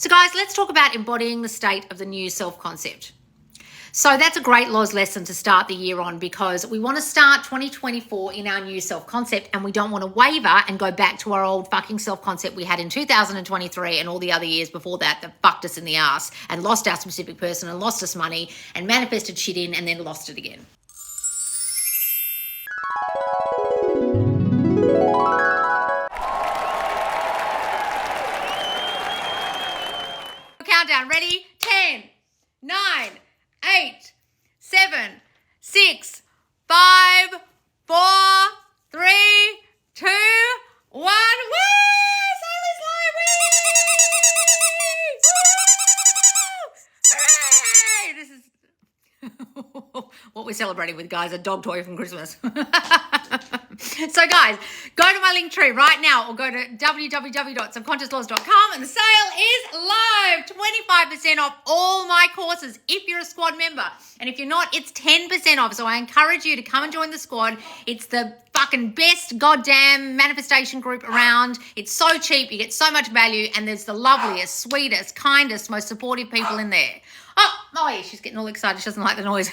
So guys, let's talk about embodying the state of the new self-concept. So that's a great Loz lesson to start the year on, because we want to start 2024 in our new self-concept, and we don't want to waver and go back to our old fucking self-concept we had in 2023 and all the other years before that fucked us in the ass and lost our specific person and lost us money and manifested shit in and then lost it again. Countdown, ready? 10, 9, 8, 7, 6, 5, 4, 3, 2, 1. Woo! Soul is live! Woo! Hooray! This is what we're celebrating with, guys, a dog toy from Christmas. So guys, go to my link tree right now or go to www.subconsciousloss.com and the sale is live. 25% off all my courses if you're a squad member. And if you're not, it's 10% off. So I encourage you to come and join the squad. It's the fucking best goddamn manifestation group around. It's so cheap. You get so much value. And there's the loveliest, sweetest, kindest, most supportive people in there. Oh yeah, she's getting all excited. She doesn't like the noise.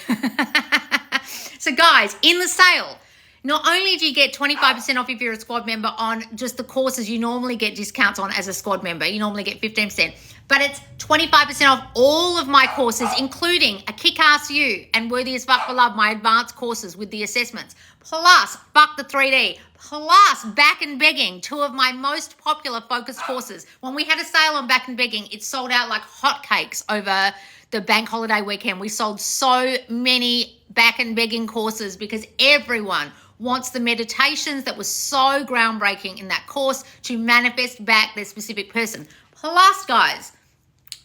So guys, in the sale, not only do you get 25% off if you're a squad member on just the courses you normally get discounts on as a squad member, you normally get 15%, but it's 25% off all of my courses, including a Kick-Ass You and Worthy as Fuck for Love, my advanced courses with the assessments, plus Fuck the 3D, plus Back and Begging, two of my most popular focused courses. When we had a sale on Back and Begging, it sold out like hotcakes over the bank holiday weekend. We sold so many Back and Begging courses because everyone wants the meditations that were so groundbreaking in that course to manifest back their specific person. Plus, guys,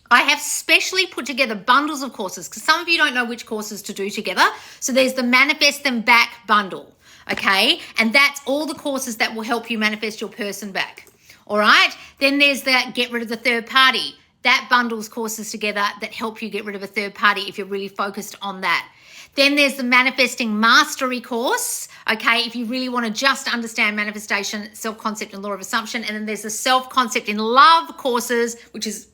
I have specially put together bundles of courses because some of you don't know which courses to do together. So there's the Manifest Them Back bundle, okay? And that's all the courses that will help you manifest your person back, all right? Then there's that Get Rid of the Third Party. That bundles courses together that help you get rid of a third party if you're really focused on that. Then there's the Manifesting Mastery course, okay, if you really want to just understand manifestation, self-concept, and law of assumption. And then there's the Self-Concept in Love courses, which is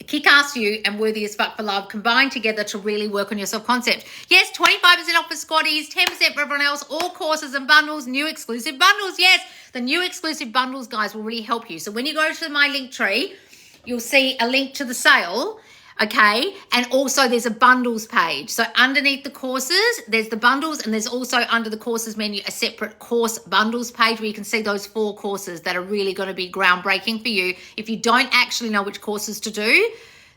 Kick-Ass You and Worthy as Fuck for Love combined together to really work on your self-concept. Yes, 25% off for squatties, 10% for everyone else, all courses and bundles, new exclusive bundles. Yes, the new exclusive bundles, guys, will really help you. So when you go to my link tree, you'll see a link to the sale. Okay, and also there's a bundles page. So underneath the courses, there's the bundles, and there's also under the courses menu a separate course bundles page where you can see those 4 courses that are really going to be groundbreaking for you. If you don't actually know which courses to do,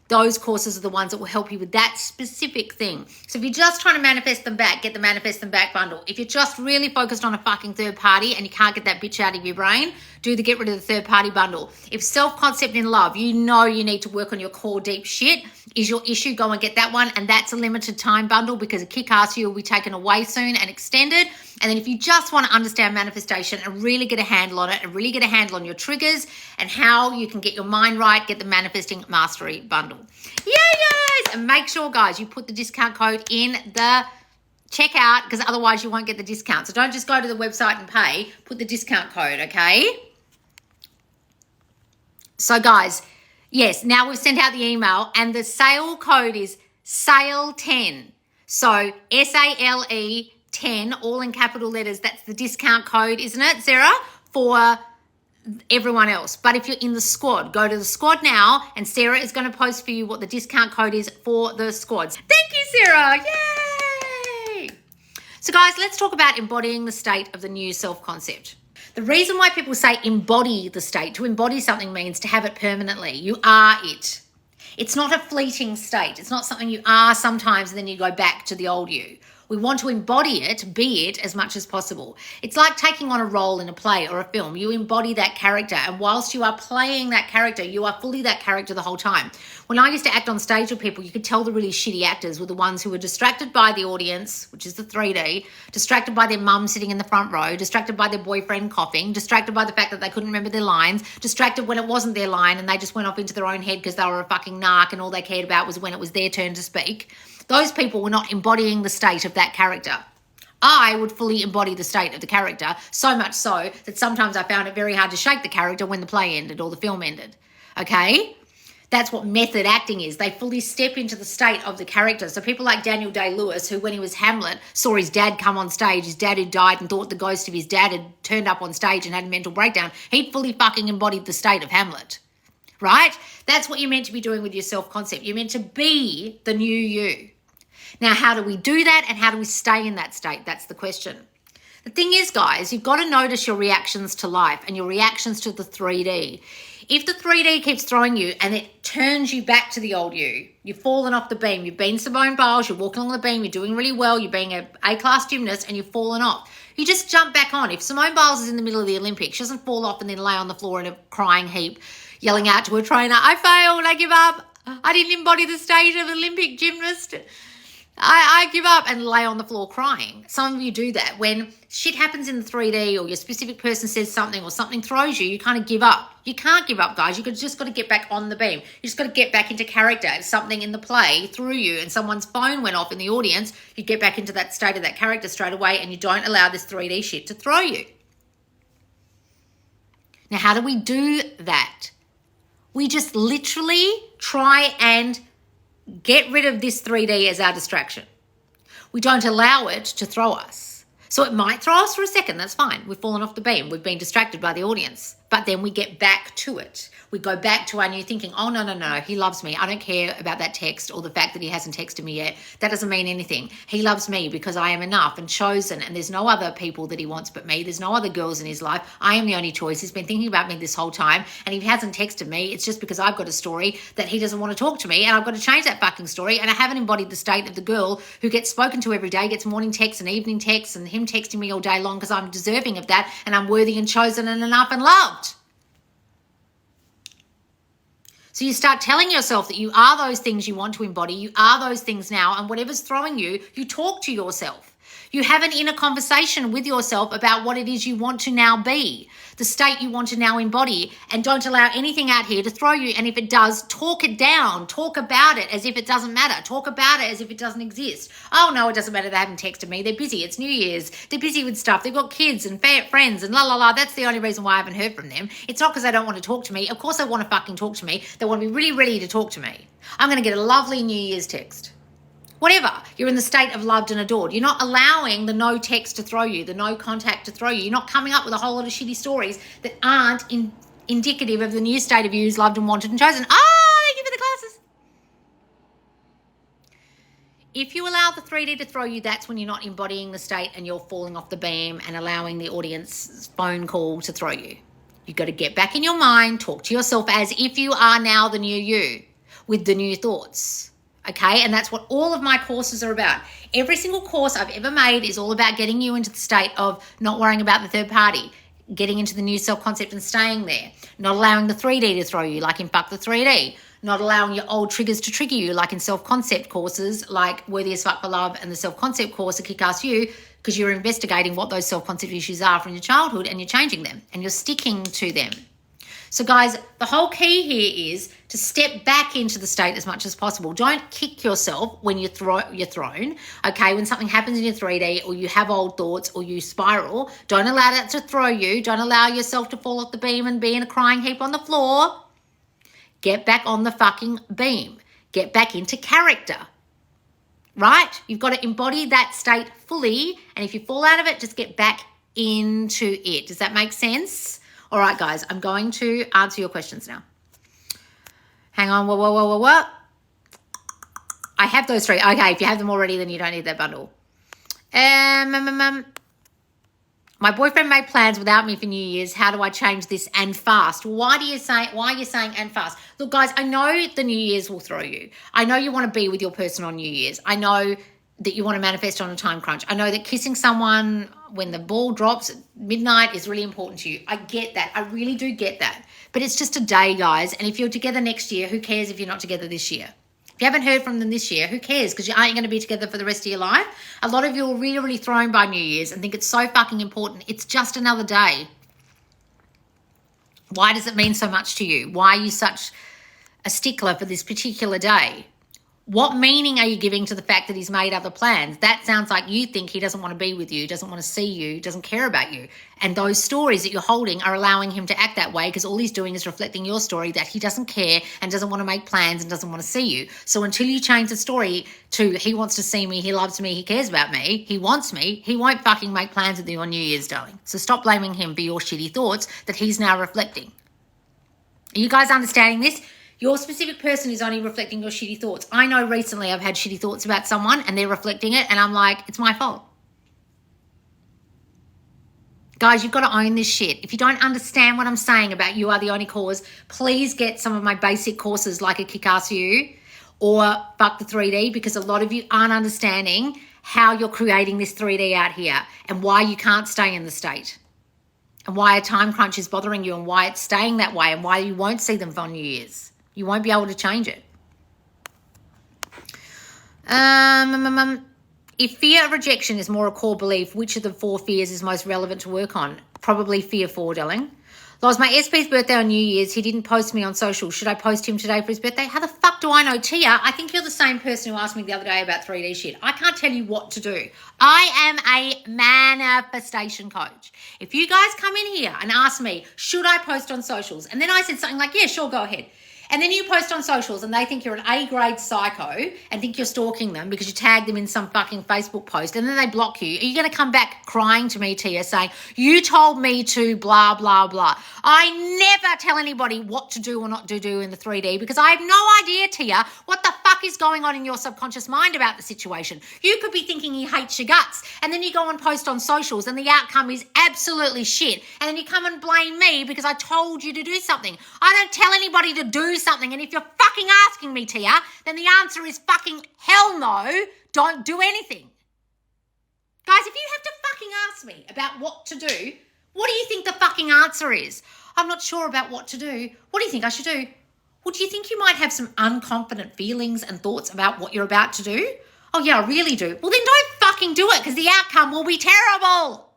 those courses are the ones that will help you with that specific thing. So if you're just trying to manifest them back, get the Manifest Them Back bundle. If you're just really focused on a fucking third party and you can't get that bitch out of your brain, do the Get Rid of the Third Party bundle. If self-concept in love, you know you need to work on your core deep shit, is your issue, go and get that one. And that's a limited time bundle because a Kick-Ass You will be taken away soon and extended. And then if you just want to understand manifestation and really get a handle on it and really get a handle on your triggers and how you can get your mind right, get the Manifesting Mastery bundle. Yeah, guys. And make sure, guys, you put the discount code in the checkout because otherwise you won't get the discount. So don't just go to the website and pay. Put the discount code, okay? So, guys, yes, now we've sent out the email and the sale code is SALE10. So SALE 10, all in capital letters. That's the discount code, isn't it, Sarah? For everyone else. But if you're in the squad, go to the squad now and Sarah is going to post for you what the discount code is for the squads. Thank you, Sarah. Yay! So guys, let's talk about embodying the state of the new self-concept. The reason why people say embody the state, to embody something means to have it permanently. You are it. It's not a fleeting state. It's not something you are sometimes and then you go back to the old you. We want to embody it, be it as much as possible. It's like taking on a role in a play or a film. You embody that character, and whilst you are playing that character, you are fully that character the whole time. When I used to act on stage with people, you could tell the really shitty actors were the ones who were distracted by the audience, which is the 3D, distracted by their mum sitting in the front row, distracted by their boyfriend coughing, distracted by the fact that they couldn't remember their lines, distracted when it wasn't their line and they just went off into their own head because they were a fucking narc and all they cared about was when it was their turn to speak. Those people were not embodying the state of that character. I would fully embody the state of the character, so much so that sometimes I found it very hard to shake the character when the play ended or the film ended, okay? That's what method acting is. They fully step into the state of the character. So people like Daniel Day-Lewis, who when he was Hamlet, saw his dad come on stage, his dad had died and thought the ghost of his dad had turned up on stage and had a mental breakdown. He fully fucking embodied the state of Hamlet, right? That's what you're meant to be doing with your self-concept. You're meant to be the new you. Now, how do we do that and how do we stay in that state? That's the question. The thing is, guys, you've got to notice your reactions to life and your reactions to the 3D. If the 3D keeps throwing you and it turns you back to the old you, you've fallen off the beam, you've been Simone Biles, you're walking along the beam, you're doing really well, you're being an A-class gymnast and you've fallen off. You just jump back on. If Simone Biles is in the middle of the Olympics, she doesn't fall off and then lay on the floor in a crying heap, yelling out to her trainer, I failed, I give up, I didn't embody the state of Olympic gymnast. I give up and lay on the floor crying. Some of you do that. When shit happens in the 3D or your specific person says something or something throws you, you kind of give up. You can't give up, guys. You've just got to get back on the beam. You just got to get back into character. If something in the play threw you and someone's phone went off in the audience, you get back into that state of that character straight away and you don't allow this 3D shit to throw you. Now, how do we do that? We just literally try and get rid of this 3D as our distraction. We don't allow it to throw us. So it might throw us for a second, that's fine. We've fallen off the beam. We've been distracted by the audience. But then we get back to it. We go back to our new thinking. Oh, no, he loves me. I don't care about that text or the fact that he hasn't texted me yet. That doesn't mean anything. He loves me because I am enough and chosen and there's no other people that he wants but me. There's no other girls in his life. I am the only choice. He's been thinking about me this whole time and if he hasn't texted me, it's just because I've got a story that he doesn't want to talk to me and I've got to change that fucking story and I haven't embodied the state of the girl who gets spoken to every day, gets morning texts and evening texts and him texting me all day long because I'm deserving of that and I'm worthy and chosen and enough and loved. So you start telling yourself that you are those things you want to embody. You are those things now. And whatever's throwing you, you talk to yourself. You have an inner conversation with yourself about what it is you want to now be, the state you want to now embody, and don't allow anything out here to throw you. And if it does, talk it down. Talk about it as if it doesn't matter. Talk about it as if it doesn't exist. Oh, no, it doesn't matter. They haven't texted me. They're busy. It's New Year's. They're busy with stuff. They've got kids and friends and la, la, la. That's the only reason why I haven't heard from them. It's not because they don't want to talk to me. Of course they want to fucking talk to me. They want to be really ready to talk to me. I'm going to get a lovely New Year's text. Whatever, you're in the state of loved and adored. You're not allowing the no text to throw you, the no contact to throw you. You're not coming up with a whole lot of shitty stories that aren't indicative of the new state of you who's loved and wanted and chosen. Thank you for the classes. If you allow the 3D to throw you, that's when you're not embodying the state and you're falling off the beam and allowing the audience's phone call to throw you. You've got to get back in your mind, talk to yourself as if you are now the new you with the new thoughts. Okay, and that's what all of my courses are about. Every single course I've ever made is all about getting you into the state of not worrying about the third party, getting into the new self-concept and staying there, not allowing the 3D to throw you like in Fuck the 3D, not allowing your old triggers to trigger you like in self-concept courses like Worthy as Fuck for Love and the self-concept course at Kick-Ass You, because you're investigating what those self-concept issues are from your childhood and you're changing them and you're sticking to them. So guys, the whole key here is to step back into the state as much as possible. Don't kick yourself when you're thrown, okay? When something happens in your 3D or you have old thoughts or you spiral, don't allow that to throw you. Don't allow yourself to fall off the beam and be in a crying heap on the floor. Get back on the fucking beam. Get back into character, right? You've got to embody that state fully. And if you fall out of it, just get back into it. Does that make sense? All right, guys, I'm going to answer your questions now. Hang on. What? I have those three. Okay, if you have them already, then you don't need that bundle. My boyfriend made plans without me for New Year's. How do I change this and fast? Why are you saying and fast? Look, guys, I know the New Year's will throw you. I know you want to be with your person on New Year's. I know that you want to manifest on a time crunch. I know that kissing someone when the ball drops at midnight is really important to you. I get that. I really do get that. But it's just a day, guys. And if you're together next year, who cares if you're not together this year? If you haven't heard from them this year, who cares? Because you aren't going to be together for the rest of your life. A lot of you are really, really thrown by New Year's and think it's so fucking important. It's just another day. Why does it mean so much to you? Why are you such a stickler for this particular day? What meaning are you giving to the fact that he's made other plans? That sounds like you think he doesn't want to be with you, doesn't want to see you, doesn't care about you. And those stories that you're holding are allowing him to act that way because all he's doing is reflecting your story that he doesn't care and doesn't want to make plans and doesn't want to see you. So until you change the story to he wants to see me, he loves me, he cares about me, he wants me, he won't fucking make plans with you on New Year's, darling. So stop blaming him for your shitty thoughts that he's now reflecting. Are you guys understanding this? Your specific person is only reflecting your shitty thoughts. I know recently I've had shitty thoughts about someone and they're reflecting it and I'm like, it's my fault. Guys, you've got to own this shit. If you don't understand what I'm saying about you are the only cause, please get some of my basic courses like a Kick-Ass You or Fuck the 3D, because a lot of you aren't understanding how you're creating this 3D out here and why you can't stay in the state and why a time crunch is bothering you and why it's staying that way and why you won't see them for New Year's. You won't be able to change it. If fear of rejection is more a core belief, which of the 4 fears is most relevant to work on? Probably fear 4, darling. Lost my SP's birthday on New Year's. He didn't post me on social. Should I post him today for his birthday? How the fuck do I know, Tia? I think you're the same person who asked me the other day about 3D shit. I can't tell you what to do. I am a manifestation coach. If you guys come in here and ask me, should I post on socials? And then I said something like, yeah, sure, go ahead. And then you post on socials and they think you're an A-grade psycho and think you're stalking them because you tagged them in some fucking Facebook post and then they block you. Are you going to come back crying to me, Tia, saying, you told me to blah, blah, blah? I never tell anybody what to do or not to do in the 3D because I have no idea, Tia, what the fuck is going on in your subconscious mind about the situation. You could be thinking he hates your guts and then you go and post on socials and the outcome is absolutely shit. And then you come and blame me because I told you to do something. I don't tell anybody to do something, and if you're fucking asking me, Tia, then the answer is fucking hell no, don't do anything. Guys, if you have to fucking ask me about what to do, what do you think the fucking answer is? I'm not sure about what to do. What do you think I should do? Well, do you think you might have some unconfident feelings and thoughts about what you're about to do? Oh yeah, I really do. Well, then don't fucking do it because the outcome will be terrible.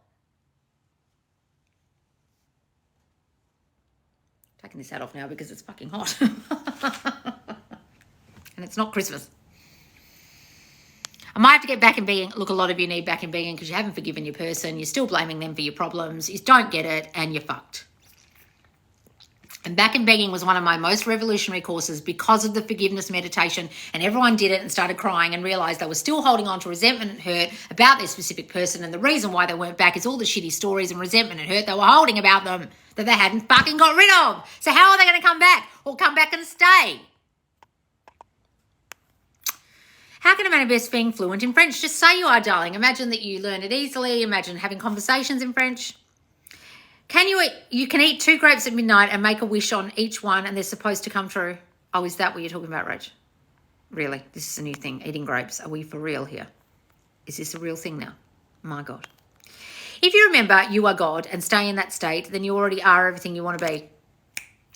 Taking this hat off now because it's fucking hot. And it's not Christmas. I might have to get back in being. Look, a lot of you need back in being because you haven't forgiven your person. You're still blaming them for your problems. You don't get it and you're fucked. And back in begging was one of my most revolutionary courses because of the forgiveness meditation, and everyone did it and started crying and realized they were still holding on to resentment and hurt about their specific person. And the reason why they weren't back is all the shitty stories and resentment and hurt they were holding about them that they hadn't fucking got rid of. So how are they going to come back or come back and stay? How can a manifest being fluent in French? Just say you are, darling. Imagine that you learn it easily. Imagine having conversations in French. You can eat 2 grapes at midnight and make a wish on each one and they're supposed to come true. Oh, is that what you're talking about, Rach? Really? This is a new thing, eating grapes. Are we for real here? Is this a real thing now? My God. If you remember you are God and stay in that state, then you already are everything you want to be.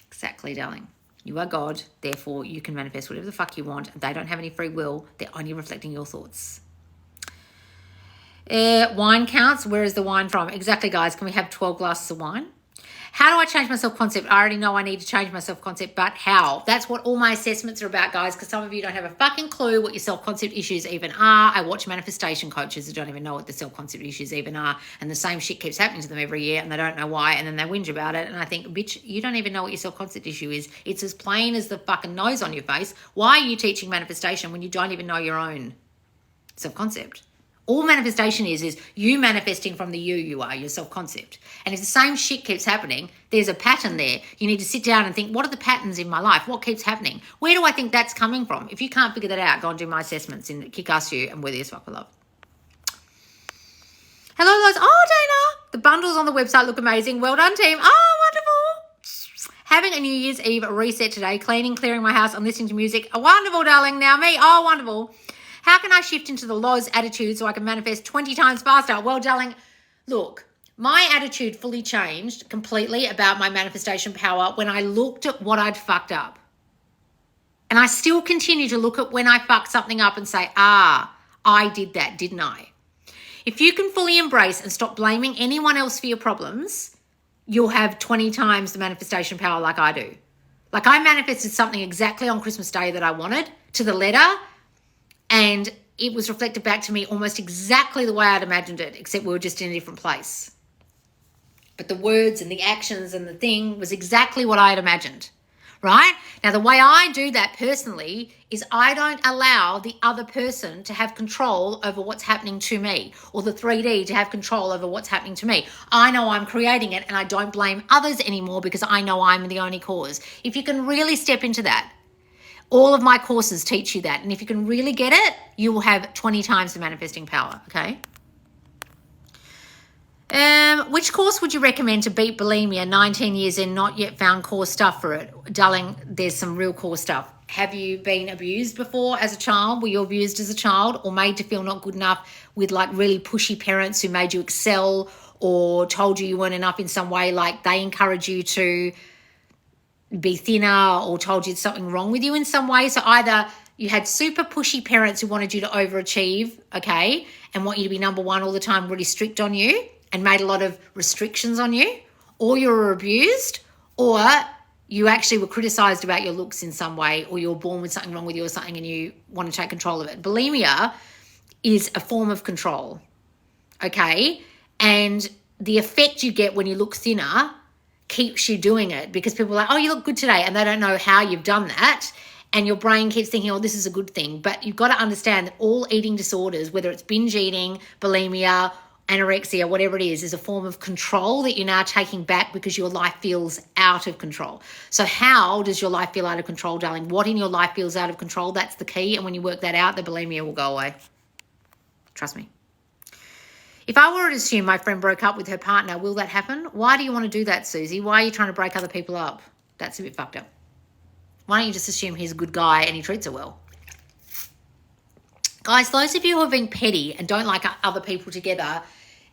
Exactly, darling. You are God, therefore you can manifest whatever the fuck you want. They don't have any free will. They're only reflecting your thoughts. Wine counts. Where is the wine from? Exactly, guys. Can we have 12 glasses of wine? How do I change my self-concept? I already know I need to change my self-concept, but how? That's what all my assessments are about, guys, because some of you don't have a fucking clue what your self-concept issues even are. I watch manifestation coaches who don't even know what the self-concept issues even are, and the same shit keeps happening to them every year, and they don't know why, and then they whinge about it, and I think, bitch, you don't even know what your self-concept issue is. It's as plain as the fucking nose on your face. Why are you teaching manifestation when you don't even know your own self-concept? All manifestation is you manifesting from the you are, your self-concept. And if the same shit keeps happening, there's a pattern there. You need to sit down and think, what are the patterns in my life? What keeps happening? Where do I think that's coming from? If you can't figure that out, go and do my assessments in Kick-Ass You and Worthy as Fuck for Love. Hello, Lois. Oh, Dana. The bundles on the website look amazing. Well done, team. Oh, wonderful. Having a New Year's Eve reset today, cleaning, clearing my house and listening to music. Oh, wonderful, darling. Now me. Oh, wonderful. How can I shift into the Loz attitude so I can manifest 20 times faster? Well, darling, look, my attitude fully changed completely about my manifestation power when I looked at what I'd fucked up. And I still continue to look at when I fucked something up and say, I did that, didn't I? If you can fully embrace and stop blaming anyone else for your problems, you'll have 20 times the manifestation power like I do. Like I manifested something exactly on Christmas Day that I wanted to the letter, And it was reflected back to me almost exactly the way I'd imagined it, except we were just in a different place. But the words and the actions and the thing was exactly what I had imagined, right? Now, the way I do that personally is I don't allow the other person to have control over what's happening to me, or the 3D to have control over what's happening to me. I know I'm creating it, and I don't blame others anymore because I know I'm the only cause. If you can really step into that, all of my courses teach you that. And if you can really get it, you will have 20 times the manifesting power, okay? Which course would you recommend to beat bulimia 19 years in, not yet found core stuff for it? Darling, there's some real core stuff. Have you been abused before as a child? Were you abused as a child, or made to feel not good enough with like really pushy parents who made you excel, or told you weren't enough in some way, like they encourage you to be thinner, or told you something wrong with you in some way? So either you had super pushy parents who wanted you to overachieve, okay, and want you to be number one all the time, really strict on you, and made a lot of restrictions on you, or you were abused, or you actually were criticized about your looks in some way, or you were born with something wrong with you or something and you want to take control of it. Bulimia is a form of control, okay? And the effect you get when you look thinner keeps you doing it, because people are like, oh, you look good today, and they don't know how you've done that. And your brain keeps thinking, oh, this is a good thing. But you've got to understand that all eating disorders, whether it's binge eating, bulimia, anorexia, whatever it is a form of control that you're now taking back because your life feels out of control. So how does your life feel out of control, darling? What in your life feels out of control? That's the key. And when you work that out, the bulimia will go away. Trust me. If I were to assume my friend broke up with her partner, will that happen? Why do you want to do that, Susie? Why are you trying to break other people up? That's a bit fucked up. Why don't you just assume he's a good guy and he treats her well? Guys, those of you who have been petty and don't like other people together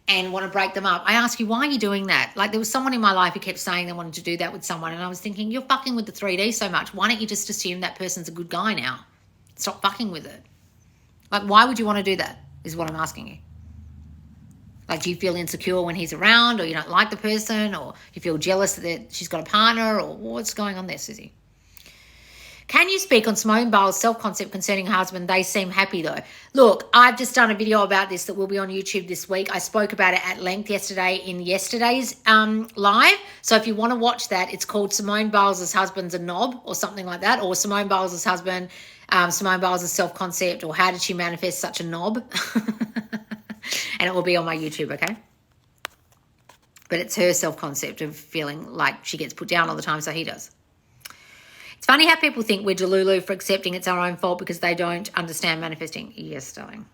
and want to break them up, I ask you, why are you doing that? Like, there was someone in my life who kept saying they wanted to do that with someone, and I was thinking, you're fucking with the 3D so much. Why don't you just assume that person's a good guy now? Stop fucking with it. Like, why would you want to do that, is what I'm asking you. Like, do you feel insecure when he's around, or you don't like the person, or you feel jealous that she's got a partner, or what's going on there, Susie? Can you speak on Simone Biles' self-concept concerning her husband? They seem happy, though. Look, I've just done a video about this that will be on YouTube this week. I spoke about it at length yesterday in yesterday's live. So if you want to watch that, it's called Simone Biles' Husband's a Knob, or something like that, or Simone Biles' Husband, Simone Biles' self-concept, or How Did She Manifest Such a Knob? And it will be on my YouTube, okay? But it's her self-concept of feeling like she gets put down all the time, so he does. It's funny how people think we're delulu for accepting it's our own fault because they don't understand manifesting. Yes, darling.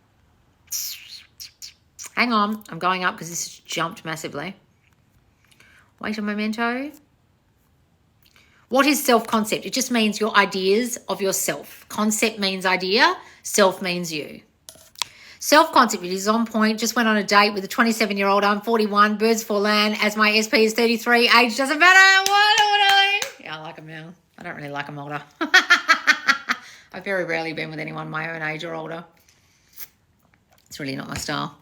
Hang on. I'm going up because this has jumped massively. Wait a memento. What is self-concept? It just means your ideas of yourself. Concept means idea. Self means you. Self-concept is on point. Just went on a date with a 27-year-old. I'm 41. Birds for land. As my SP is 33. Age doesn't matter. What are we doing? Yeah, I like them now. I don't really like them older. I've very rarely been with anyone my own age or older. It's really not my style.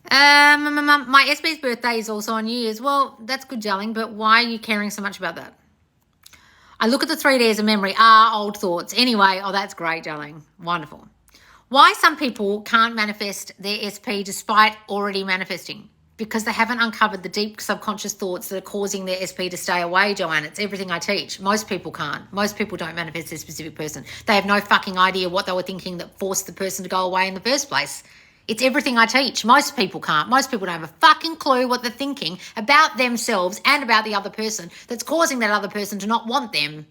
My SP's birthday is also on New Year's. Well, that's good, darling, but why are you caring so much about that? I look at the 3D as a memory. Old thoughts. Anyway, oh, that's great, darling. Wonderful. Why some people can't manifest their SP despite already manifesting? Because they haven't uncovered the deep subconscious thoughts that are causing their SP to stay away, Joanne. It's everything I teach. Most people can't. Most people don't manifest their specific person. They have no fucking idea what they were thinking that forced the person to go away in the first place. It's everything I teach. Most people can't. Most people don't have a fucking clue what they're thinking about themselves and about the other person that's causing that other person to not want them.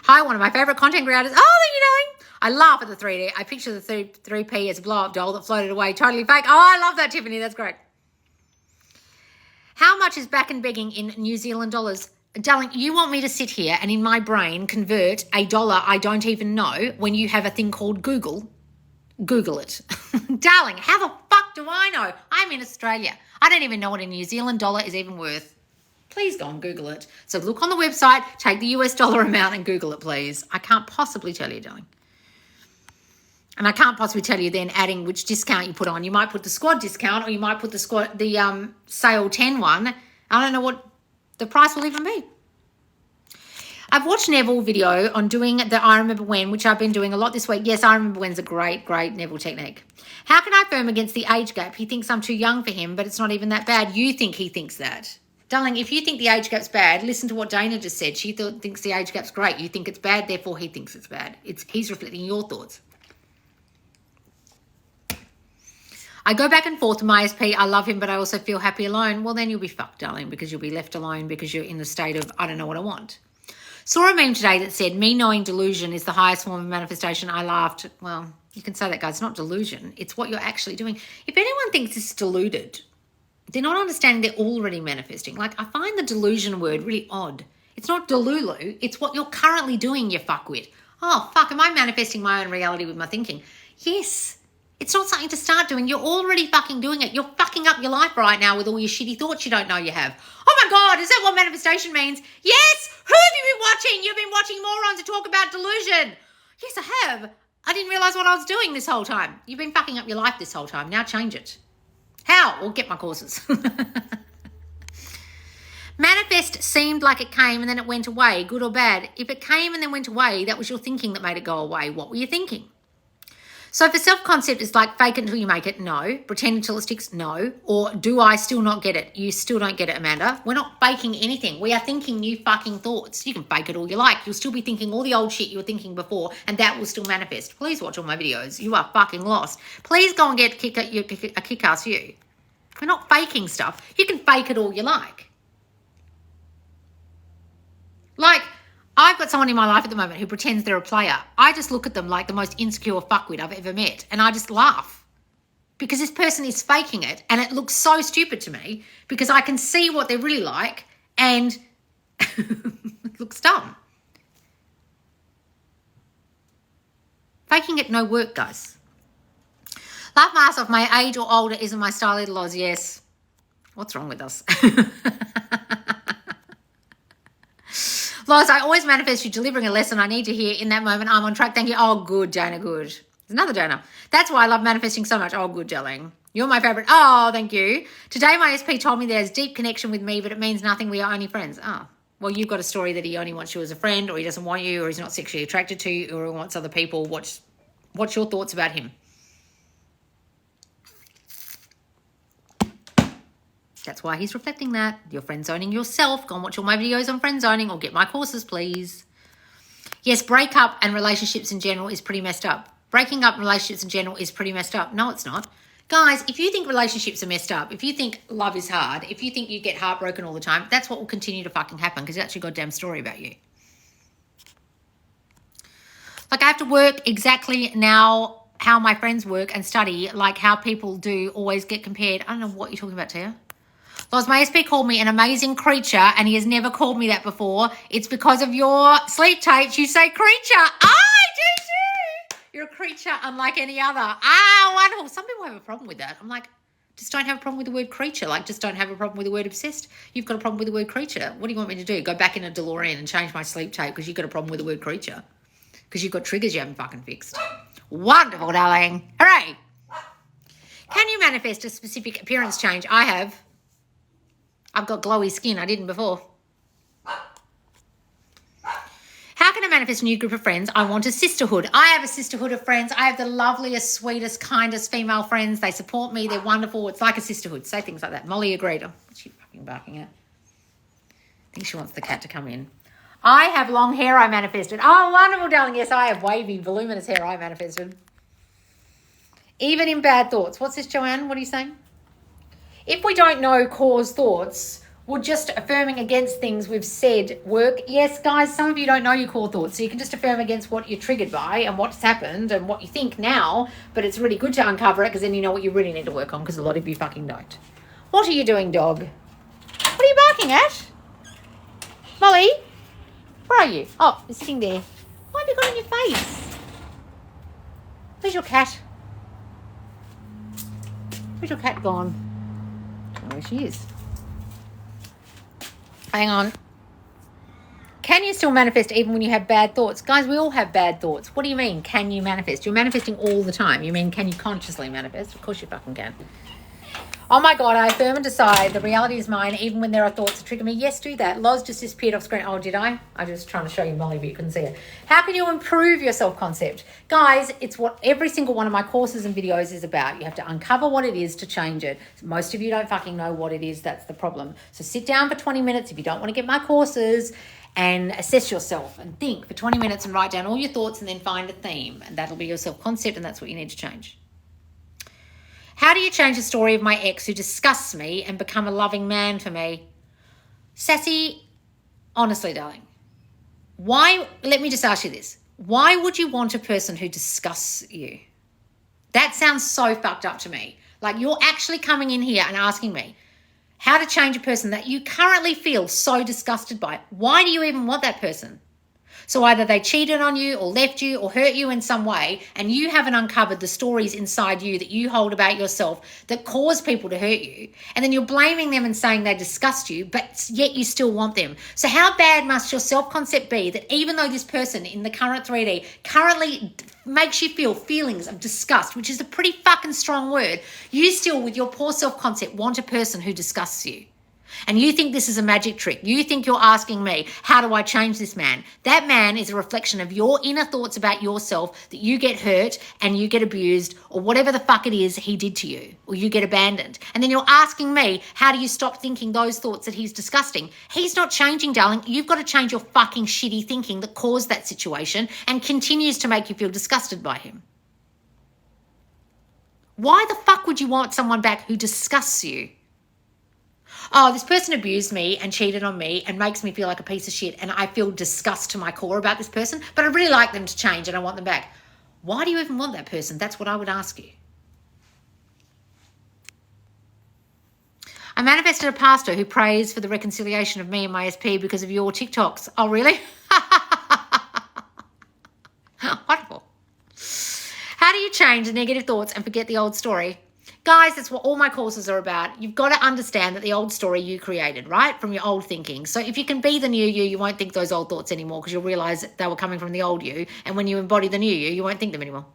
Hi, one of my favourite content creators. Oh, there you going. I laugh at the 3D. I picture the 3P as a blow-up doll that floated away. Totally fake. Oh, I love that, Tiffany. That's great. How much is back and begging in New Zealand dollars? Darling, you want me to sit here and in my brain convert a dollar I don't even know when you have a thing called Google? Google it. Darling, how the fuck do I know? I'm in Australia. I don't even know what a New Zealand dollar is even worth. Please go and Google it. So look on the website, take the US dollar amount and Google it, please. I can't possibly tell you, darling. And I can't possibly tell you then adding which discount you put on. You might put the squad discount, or you might put the sale 10 one. I don't know what the price will even be. I've watched Neville video on doing the I Remember When, which I've been doing a lot this week. Yes, I Remember When's a great Neville technique. How can I affirm against the age gap? He thinks I'm too young for him, but it's not even that bad. You think he thinks that. Darling, if you think the age gap's bad, listen to what Dana just said. She thinks the age gap's great. You think it's bad, therefore he thinks it's bad. He's reflecting your thoughts. I go back and forth with my SP. I love him, but I also feel happy alone. Well, then you'll be fucked, darling, because you'll be left alone because you're in the state of, I don't know what I want. Saw a meme today that said, me knowing delusion is the highest form of manifestation. I laughed. Well, you can say that, guys. It's not delusion. It's what you're actually doing. If anyone thinks it's deluded, they're not understanding they're already manifesting. Like, I find the delusion word really odd. It's not delulu. It's what you're currently doing, you fuckwit. Oh, fuck, am I manifesting my own reality with my thinking? Yes. It's not something to start doing. You're already fucking doing it. You're fucking up your life right now with all your shitty thoughts you don't know you have. Oh my God, is that what manifestation means? Yes! Who have you been watching? You've been watching morons to talk about delusion. Yes, I have. I didn't realise what I was doing this whole time. You've been fucking up your life this whole time. Now change it. How? Well, get my courses. Manifest seemed like it came and then it went away, good or bad. If it came and then went away, that was your thinking that made it go away. What were you thinking? So for self-concept, it's like fake it until you make it, no. Pretend until it sticks, no. Or do I still not get it? You still don't get it, Amanda. We're not faking anything. We are thinking new fucking thoughts. You can fake it all you like. You'll still be thinking all the old shit you were thinking before, and that will still manifest. Please watch all my videos. You are fucking lost. Please go and get a kick-ass you. We're not faking stuff. You can fake it all you like. Like, I've got someone in my life at the moment who pretends they're a player. I just look at them like the most insecure fuckwit I've ever met, and I just laugh because this person is faking it, and it looks so stupid to me because I can see what they're really like, and it looks dumb. Faking it no work, guys. Laugh my ass off. My age or older isn't my style either, Loz. Yes. What's wrong with us? Loz, I always manifest you delivering a lesson I need to hear in that moment. I'm on track. Thank you. Oh, good, Dana, good. There's another Dana. That's why I love manifesting so much. Oh, good, darling. You're my favourite. Oh, thank you. Today my SP told me there's deep connection with me, but it means nothing. We are only friends. Oh, well, you've got a story that he only wants you as a friend, or he doesn't want you, or he's not sexually attracted to you, or he wants other people. What's your thoughts about him? That's why he's reflecting that. You're friend zoning yourself. Go and watch all my videos on friend zoning or get my courses, please. Yes, breakup and relationships in general is pretty messed up. Breaking up relationships in general is pretty messed up. No, it's not. Guys, if you think relationships are messed up, if you think love is hard, if you think you get heartbroken all the time, that's what will continue to fucking happen because that's your goddamn story about you. Like, I have to work exactly now how my friends work and study, like how people do always get compared. I don't know what you're talking about, Tia. Loz, my SP called me an amazing creature, and he has never called me that before. It's because of your sleep tapes. You say creature. I do too. You're a creature unlike any other. Ah, wonderful. Some people have a problem with that. I'm like, just don't have a problem with the word creature. Like, just don't have a problem with the word obsessed. You've got a problem with the word creature. What do you want me to do? Go back in a DeLorean and change my sleep tape because you've got a problem with the word creature? Because you've got triggers you haven't fucking fixed. Wonderful, darling. Hooray. Can you manifest a specific appearance change? I have. I've got glowy skin. I didn't before. How can I manifest a new group of friends? I want a sisterhood. I have a sisterhood of friends. I have the loveliest, sweetest, kindest female friends. They support me. They're wonderful. It's like a sisterhood. Say things like that. Molly agreed. Oh, what's she fucking barking at? I think she wants the cat to come in. I have long hair I manifested. Oh, wonderful, darling. Yes, I have wavy, voluminous hair I manifested. Even in bad thoughts. What's this, Joanne? What are you saying? If we don't know cause thoughts, would just affirming against things we've said work? Yes, guys, some of you don't know your core thoughts, so you can just affirm against what you're triggered by and what's happened and what you think now, but it's really good to uncover it because then you know what you really need to work on because a lot of you fucking don't. What are you doing, dog? What are you barking at? Molly? Where are you? Oh, you're sitting there. What have you got on your face? Where's your cat? Where's your cat gone? Where she is. Hang on. Can you still manifest even when you have bad thoughts? Guys, we all have bad thoughts. What do you mean, can you manifest? You're manifesting all the time. You mean, can you consciously manifest? Of course you fucking can. Oh my God, I affirm and decide the reality is mine even when there are thoughts that trigger me. Yes, do that. Loz just disappeared off screen. Oh, did I? I was just trying to show you Molly, but you couldn't see it. How can you improve your self-concept? Guys, it's what every single one of my courses and videos is about. You have to uncover what it is to change it. Most of you don't fucking know what it is. That's the problem. So sit down for 20 minutes if you don't want to get my courses and assess yourself and think for 20 minutes and write down all your thoughts and then find a theme. And that'll be your self-concept, and that's what you need to change. How do you change the story of my ex who disgusts me and become a loving man for me? Sassy, honestly, darling, let me just ask you this. Why would you want a person who disgusts you? That sounds so fucked up to me. Like, you're actually coming in here and asking me how to change a person that you currently feel so disgusted by. Why do you even want that person? So either they cheated on you or left you or hurt you in some way, and you haven't uncovered the stories inside you that you hold about yourself that cause people to hurt you. And then you're blaming them and saying they disgust you, but yet you still want them. So how bad must your self-concept be that even though this person in the current 3D currently makes you feel feelings of disgust, which is a pretty fucking strong word, you still, with your poor self-concept, want a person who disgusts you? And you think this is a magic trick. You think you're asking me, how do I change this man? That man is a reflection of your inner thoughts about yourself, that you get hurt and you get abused or whatever the fuck it is he did to you, or you get abandoned. And then you're asking me, how do you stop thinking those thoughts that he's disgusting? He's not changing, darling. You've got to change your fucking shitty thinking that caused that situation and continues to make you feel disgusted by him. Why the fuck would you want someone back who disgusts you? Oh, this person abused me and cheated on me and makes me feel like a piece of shit, and I feel disgust to my core about this person, but I really like them to change and I want them back. Why do you even want that person? That's what I would ask you. I manifested a pastor who prays for the reconciliation of me and my SP because of your TikToks. Oh, really? Wonderful. How do you change the negative thoughts and forget the old story? Guys, that's what all my courses are about. You've got to understand that the old story you created, right, from your old thinking. So if you can be the new you, you won't think those old thoughts anymore because you'll realize they were coming from the old you. And when you embody the new you, you won't think them anymore.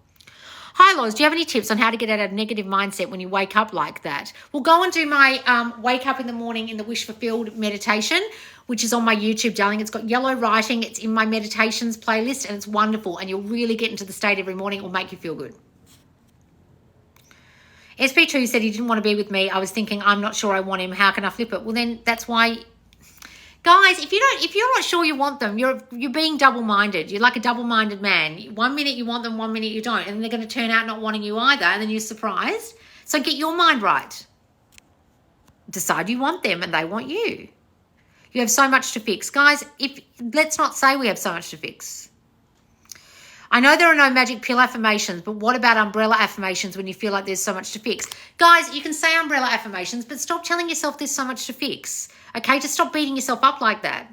Hi, Loz, do you have any tips on how to get out of a negative mindset when you wake up like that? Well, go and do my wake up in the morning in the wish fulfilled meditation, which is on my YouTube, darling. It's got yellow writing. It's in my meditations playlist, and it's wonderful. And you'll really get into the state every morning. It will make you feel good. SP2 said he didn't want to be with me. I was thinking, I'm not sure I want him. How can I flip it? Well, then that's why, guys, if you're not sure you want them, you're being double-minded. You're like a double-minded man. 1 minute you want them, 1 minute you don't, and they're going to turn out not wanting you either, and then you're surprised. So get your mind right. Decide you want them and they want you. You have so much to fix. Guys, let's not say we have so much to fix. I know there are no magic pill affirmations, but what about umbrella affirmations when you feel like there's so much to fix? Guys, you can say umbrella affirmations, but stop telling yourself there's so much to fix. Okay, just stop beating yourself up like that.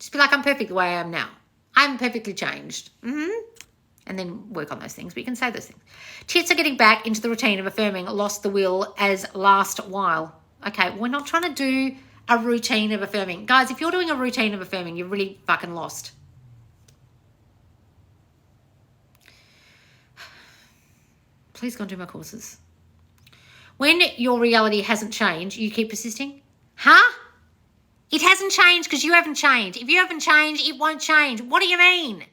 Just be like, I'm perfect the way I am now. I'm perfectly changed. And then work on those things, but you can say those things. Tits are getting back into the routine of affirming lost the will as last while. Okay, we're not trying to do a routine of affirming. Guys, if you're doing a routine of affirming, you're really fucking lost. Please go and do my courses. When your reality hasn't changed, you keep persisting? Huh? It hasn't changed because you haven't changed. If you haven't changed, it won't change. What do you mean?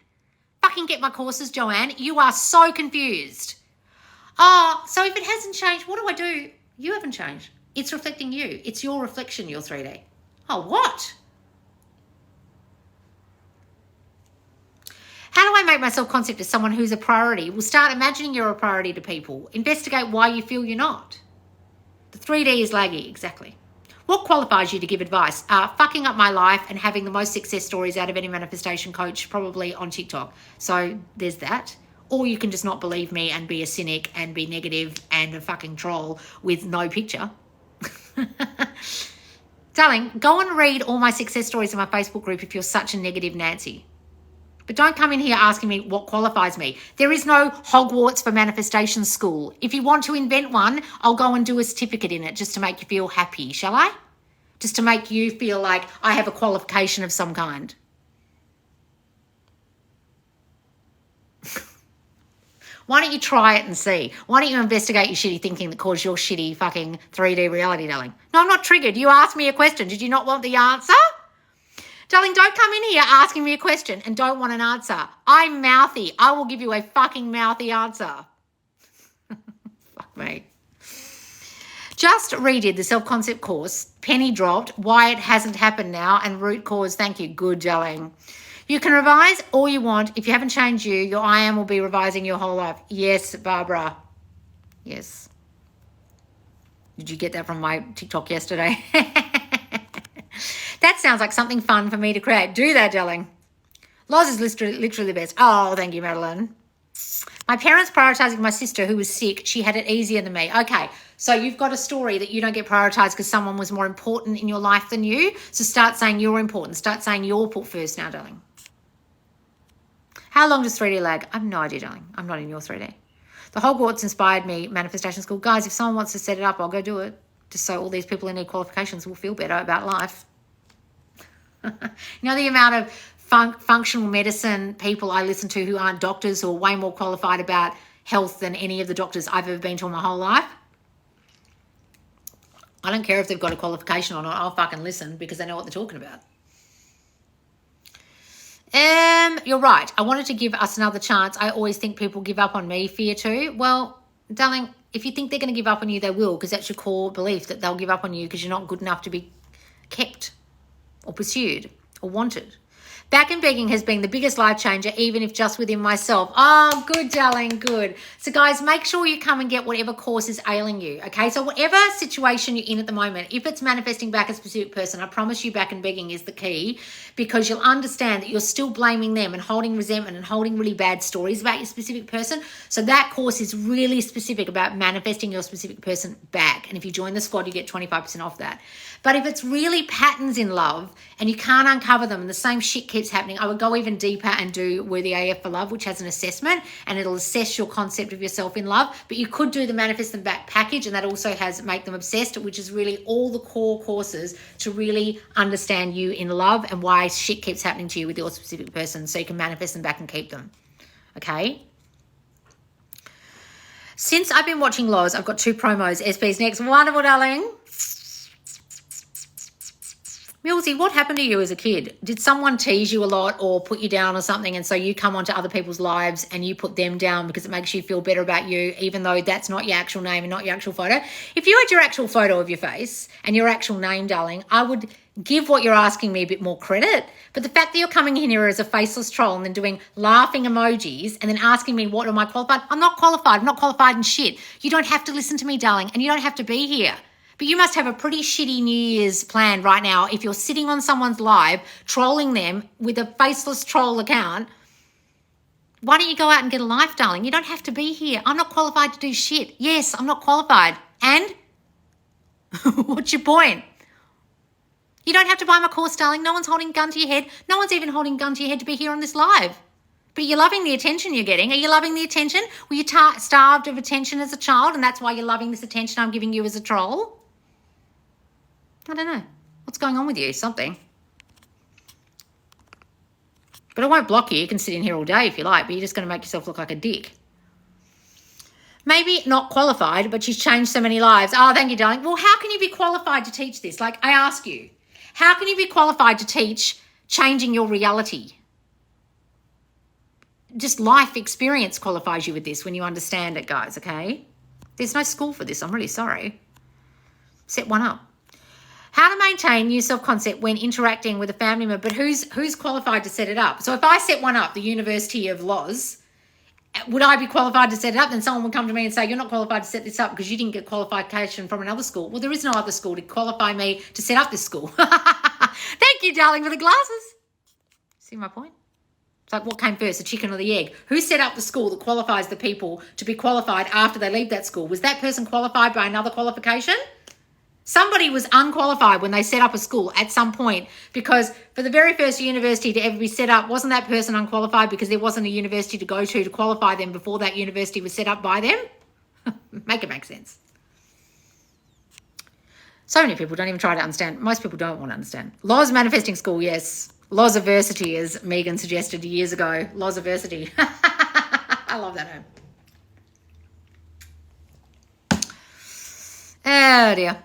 Fucking get my courses, Joanne. You are so confused. Oh, so if it hasn't changed, what do I do? You haven't changed. It's reflecting you. It's your reflection, your 3D. Oh, what? How do I make my self-concept as someone who's a priority? Well, start imagining you're a priority to people. Investigate why you feel you're not. The 3D is laggy, exactly. What qualifies you to give advice? Fucking up my life and having the most success stories out of any manifestation coach, probably on TikTok. So there's that. Or you can just not believe me and be a cynic and be negative and a fucking troll with no picture. Darling, go and read all my success stories in my Facebook group if you're such a negative Nancy. But don't come in here asking me what qualifies me. There is no Hogwarts for manifestation school. If you want to invent one, I'll go and do a certificate in it just to make you feel happy, shall I? Just to make you feel like I have a qualification of some kind. Why don't you try it and see? Why don't you investigate your shitty thinking that caused your shitty fucking 3D reality, darling? No, I'm not triggered. You asked me a question. Did you not want the answer? Darling, don't come in here asking me a question and don't want an answer. I'm mouthy. I will give you a fucking mouthy answer. Fuck me. Just redid the self-concept course. Penny dropped. Why it hasn't happened now and root cause. Thank you. Good, darling. You can revise all you want. If you haven't changed you, your I am will be revising your whole life. Yes, Barbara. Yes. Did you get that from my TikTok yesterday? That sounds like something fun for me to create. Do that, darling. Loz is literally the best. Oh, thank you, Madeline. My parents prioritising my sister who was sick. She had it easier than me. Okay, so you've got a story that you don't get prioritised because someone was more important in your life than you. So start saying you're important. Start saying you're put first now, darling. How long does 3D lag? I have no idea, darling. I'm not in your 3D. The Hogwarts inspired me, manifestation school. Guys, if someone wants to set it up, I'll go do it. Just so all these people who need qualifications will feel better about life. You know the amount of functional medicine people I listen to who aren't doctors who are way more qualified about health than any of the doctors I've ever been to in my whole life? I don't care if they've got a qualification or not. I'll fucking listen because they know what they're talking about. You're right. I wanted to give us another chance. I always think people give up on me, fear too. Well, darling, if you think they're going to give up on you, they will, because that's your core belief that they'll give up on you because you're not good enough to be kept or pursued or wanted. Back and begging has been the biggest life changer, even if just within myself. Oh, good, darling, good. So, guys, make sure you come and get whatever course is ailing you, okay? So whatever situation you're in at the moment, if it's manifesting back a specific person, I promise you back and begging is the key, because you'll understand that you're still blaming them and holding resentment and holding really bad stories about your specific person. So that course is really specific about manifesting your specific person back. And if you join the squad, you get 25% off that. But if it's really patterns in love and you can't uncover them and the same shit keeps happening, I would go even deeper and do Worthy AF for Love, which has an assessment and it'll assess your concept of yourself in love. But you could do the Manifest Them Back package, and that also has Make Them Obsessed, which is really all the core courses to really understand you in love and why shit keeps happening to you with your specific person, so you can manifest them back and keep them. Okay? Since I've been watching Loz, I've got 2 promos. SP's next. Wonderful, darling. Millsy, what happened to you as a kid? Did someone tease you a lot or put you down or something, and so you come onto other people's lives and you put them down because it makes you feel better about you, even though that's not your actual name and not your actual photo? If you had your actual photo of your face and your actual name, darling, I would give what you're asking me a bit more credit. But the fact that you're coming in here as a faceless troll and then doing laughing emojis and then asking me, what am I qualified? I'm not qualified. I'm not qualified in shit. You don't have to listen to me, darling, and you don't have to be here. But you must have a pretty shitty New Year's plan right now if you're sitting on someone's live, trolling them with a faceless troll account. Why don't you go out and get a life, darling? You don't have to be here. I'm not qualified to do shit. Yes, I'm not qualified. And? What's your point? You don't have to buy my course, darling. No one's holding a gun to your head. No one's even holding a gun to your head to be here on this live. But you're loving the attention you're getting. Are you loving the attention? Were you starved of attention as a child and that's why you're loving this attention I'm giving you as a troll? I don't know. What's going on with you? Something. But I won't block you. You can sit in here all day if you like, but you're just going to make yourself look like a dick. Maybe not qualified, but she's changed so many lives. Oh, thank you, darling. Well, how can you be qualified to teach this? Like, I ask you, how can you be qualified to teach changing your reality? Just life experience qualifies you with this when you understand it, guys, okay? There's no school for this. I'm really sorry. Set one up. How to maintain new self-concept when interacting with a family member, but who's qualified to set it up? So if I set one up, the University of Loz, would I be qualified to set it up? Then someone would come to me and say, you're not qualified to set this up because you didn't get qualification from another school. Well, there is no other school to qualify me to set up this school. Thank you, darling, for the glasses. See my point? It's like, what came first, the chicken or the egg? Who set up the school that qualifies the people to be qualified after they leave that school? Was that person qualified by another qualification? Somebody was unqualified when they set up a school at some point, because for the very first university to ever be set up, wasn't that person unqualified because there wasn't a university to go to qualify them before that university was set up by them? Make it make sense. So many people don't even try to understand. Most people don't want to understand. Loz manifesting school, yes. Loziversity, as Megan suggested years ago. Loziversity. I love that name. Oh, dear.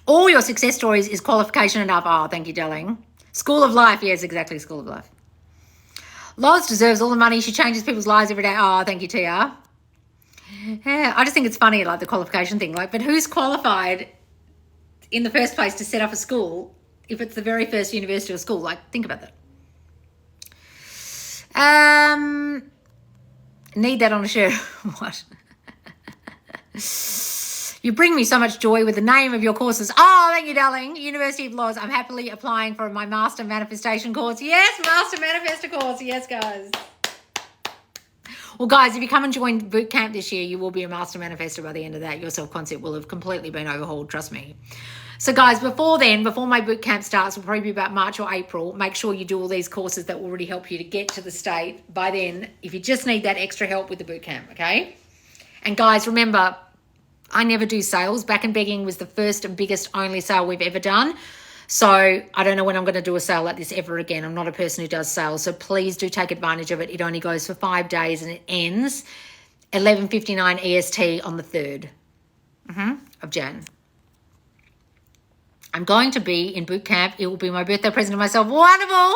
All your success stories is qualification enough. Oh, thank you, darling. School of life. Yes, exactly, school of life. Loz deserves all the money. She changes people's lives every day. Oh, thank you, TR. Yeah, I just think it's funny, like the qualification thing. Like, but who's qualified in the first place to set up a school if it's the very first university or school? Like, think about that. Need that on a shirt. What? You bring me so much joy with the name of your courses. Oh, thank you, darling. University of Laws. I'm happily applying for my Master Manifestation course. Yes, Master Manifestor course. Yes, guys. Well, guys, if you come and join boot camp this year, you will be a Master Manifestor by the end of that. Your self-concept will have completely been overhauled. Trust me. So, guys, before my boot camp starts, will probably be about March or April, make sure you do all these courses that will really help you to get to the state by then, if you just need that extra help with the boot camp, okay? And, guys, remember, I never do sales. Back and Begging was the first and biggest only sale we've ever done. So I don't know when I'm going to do a sale like this ever again. I'm not a person who does sales. So please do take advantage of it. It only goes for 5 days and it ends 11:59 EST on the 3rd of Jan. I'm going to be in boot camp. It will be my birthday present to myself. Wonderful.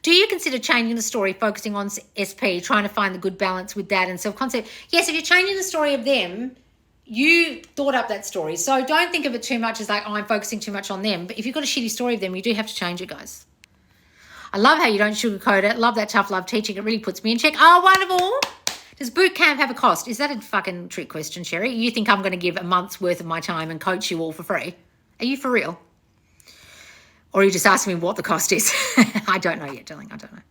Do you consider changing the story, focusing on SP, trying to find the good balance with that and self-concept? Yes, if you're changing the story of them, you thought up that story. So don't think of it too much as like, oh, I'm focusing too much on them. But if you've got a shitty story of them, you do have to change it, guys. I love how you don't sugarcoat it. Love that tough love teaching. It really puts me in check. Oh, wonderful. Does boot camp have a cost? Is that a fucking trick question, Sherry? You think I'm going to give a month's worth of my time and coach you all for free? Are you for real? Or are you just asking me what the cost is? I don't know yet, darling. I don't know.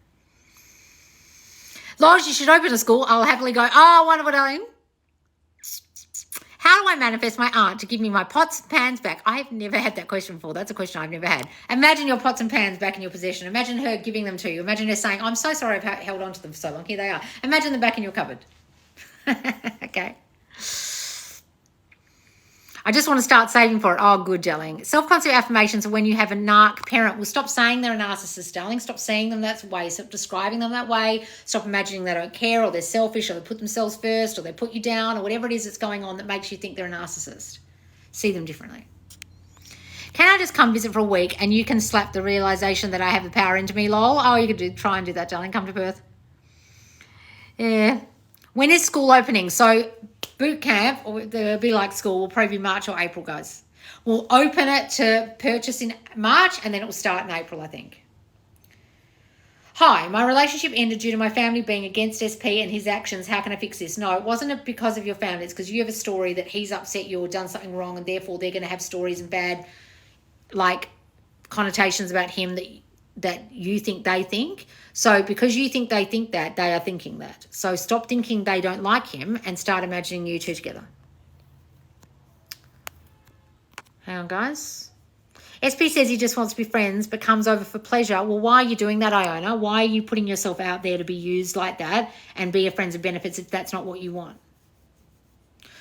Lodge, you should open a school. I'll happily go, oh, wonderful, darling. How do I manifest my aunt to give me my pots and pans back? I've never had that question before. That's a question I've never had. Imagine your pots and pans back in your possession. Imagine her giving them to you. Imagine her saying, I'm so sorry I've held on to them for so long. Here they are. Imagine them back in your cupboard. Okay. I just want to start saving for it. Oh, good, darling. Self-concept affirmations are when you have a narc parent. Well, stop saying they're a narcissist, darling. Stop seeing them that way. Stop describing them that way. Stop imagining they don't care or they're selfish or they put themselves first or they put you down or whatever it is that's going on that makes you think they're a narcissist. See them differently. Can I just come visit for a week and you can slap the realization that I have the power into me, lol? Oh, you could try and do that, darling. Come to Perth. Yeah. When is school opening? So boot camp, or the Be Like School, will probably be March or April, guys. We'll open it to purchase in March and then it will start in April, I think. Hi, my relationship ended due to my family being against SP and his actions. How can I fix this? No, it wasn't because of your family. It's because you have a story that he's upset you or done something wrong and therefore they're going to have stories and bad, like, connotations about him that you think they think. So because you think they think that, they are thinking that. So stop thinking they don't like him and start imagining you two together. Hang on, guys. SP says he just wants to be friends but comes over for pleasure. Well, why are you doing that, Iona? Why are you putting yourself out there to be used like that and be a friends of benefits if that's not what you want?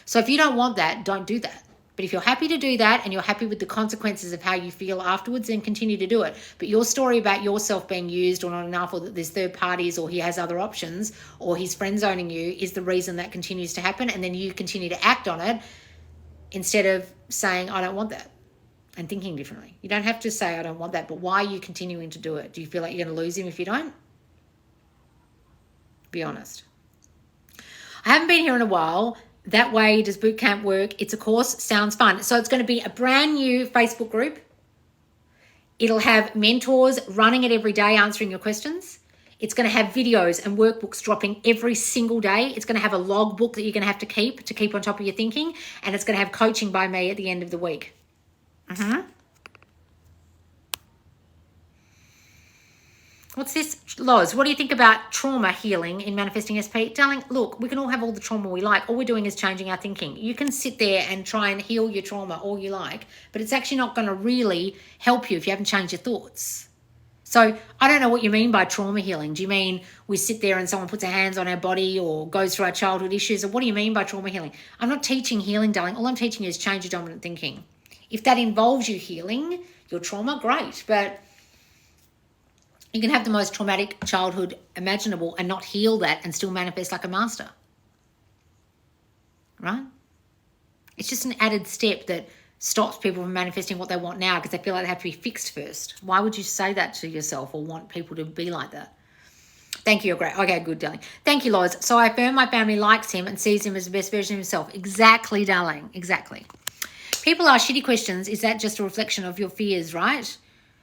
So if you don't want that, don't do that. But if you're happy to do that and you're happy with the consequences of how you feel afterwards, then continue to do it. But your story about yourself being used or not enough, or that there's third parties or he has other options or he's friend zoning you, is the reason that continues to happen. And then you continue to act on it instead of saying, I don't want that, and thinking differently. You don't have to say, I don't want that, but why are you continuing to do it? Do you feel like you're going to lose him if you don't? Be honest. I haven't been here in a while. That way, does boot camp work? It's a course. Sounds fun. So it's going to be a brand new Facebook group. It'll have mentors running it every day, answering your questions. It's going to have videos and workbooks dropping every single day. It's going to have a logbook that you're going to have to keep on top of your thinking. And it's going to have coaching by me at the end of the week. What's this, Loz? What do you think about trauma healing in manifesting SP? Darling, look, we can all have all the trauma we like. All we're doing is changing our thinking. You can sit there and try and heal your trauma all you like, but it's actually not going to really help you if you haven't changed your thoughts. So I don't know what you mean by trauma healing. Do you mean we sit there and someone puts their hands on our body or goes through our childhood issues? Or what do you mean by trauma healing? I'm not teaching healing, darling. All I'm teaching you is change your dominant thinking. If that involves you healing your trauma, great. But you can have the most traumatic childhood imaginable and not heal that and still manifest like a master. Right? It's just an added step that stops people from manifesting what they want now because they feel like they have to be fixed first. Why would you say that to yourself or want people to be like that? Thank you, you're great. Okay, good, darling. Thank you, Loz. So I affirm my family likes him and sees him as the best version of himself. Exactly, darling. Exactly. People ask shitty questions. Is that just a reflection of your fears, right?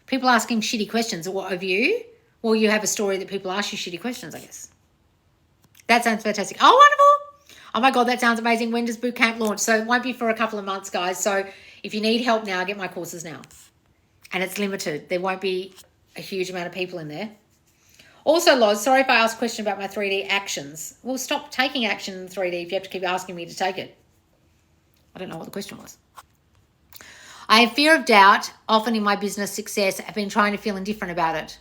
People asking shitty questions. What of you? Well, you have a story that people ask you shitty questions, I guess. That sounds fantastic. Oh, wonderful. Oh, my God, that sounds amazing. When does boot camp launch? So it won't be for a couple of months, guys. So if you need help now, get my courses now. And it's limited. There won't be a huge amount of people in there. Also, Loz, sorry if I asked a question about my 3D actions. Well, stop taking action in 3D if you have to keep asking me to take it. I don't know what the question was. I have fear of doubt, often in my business success. I've been trying to feel indifferent about it.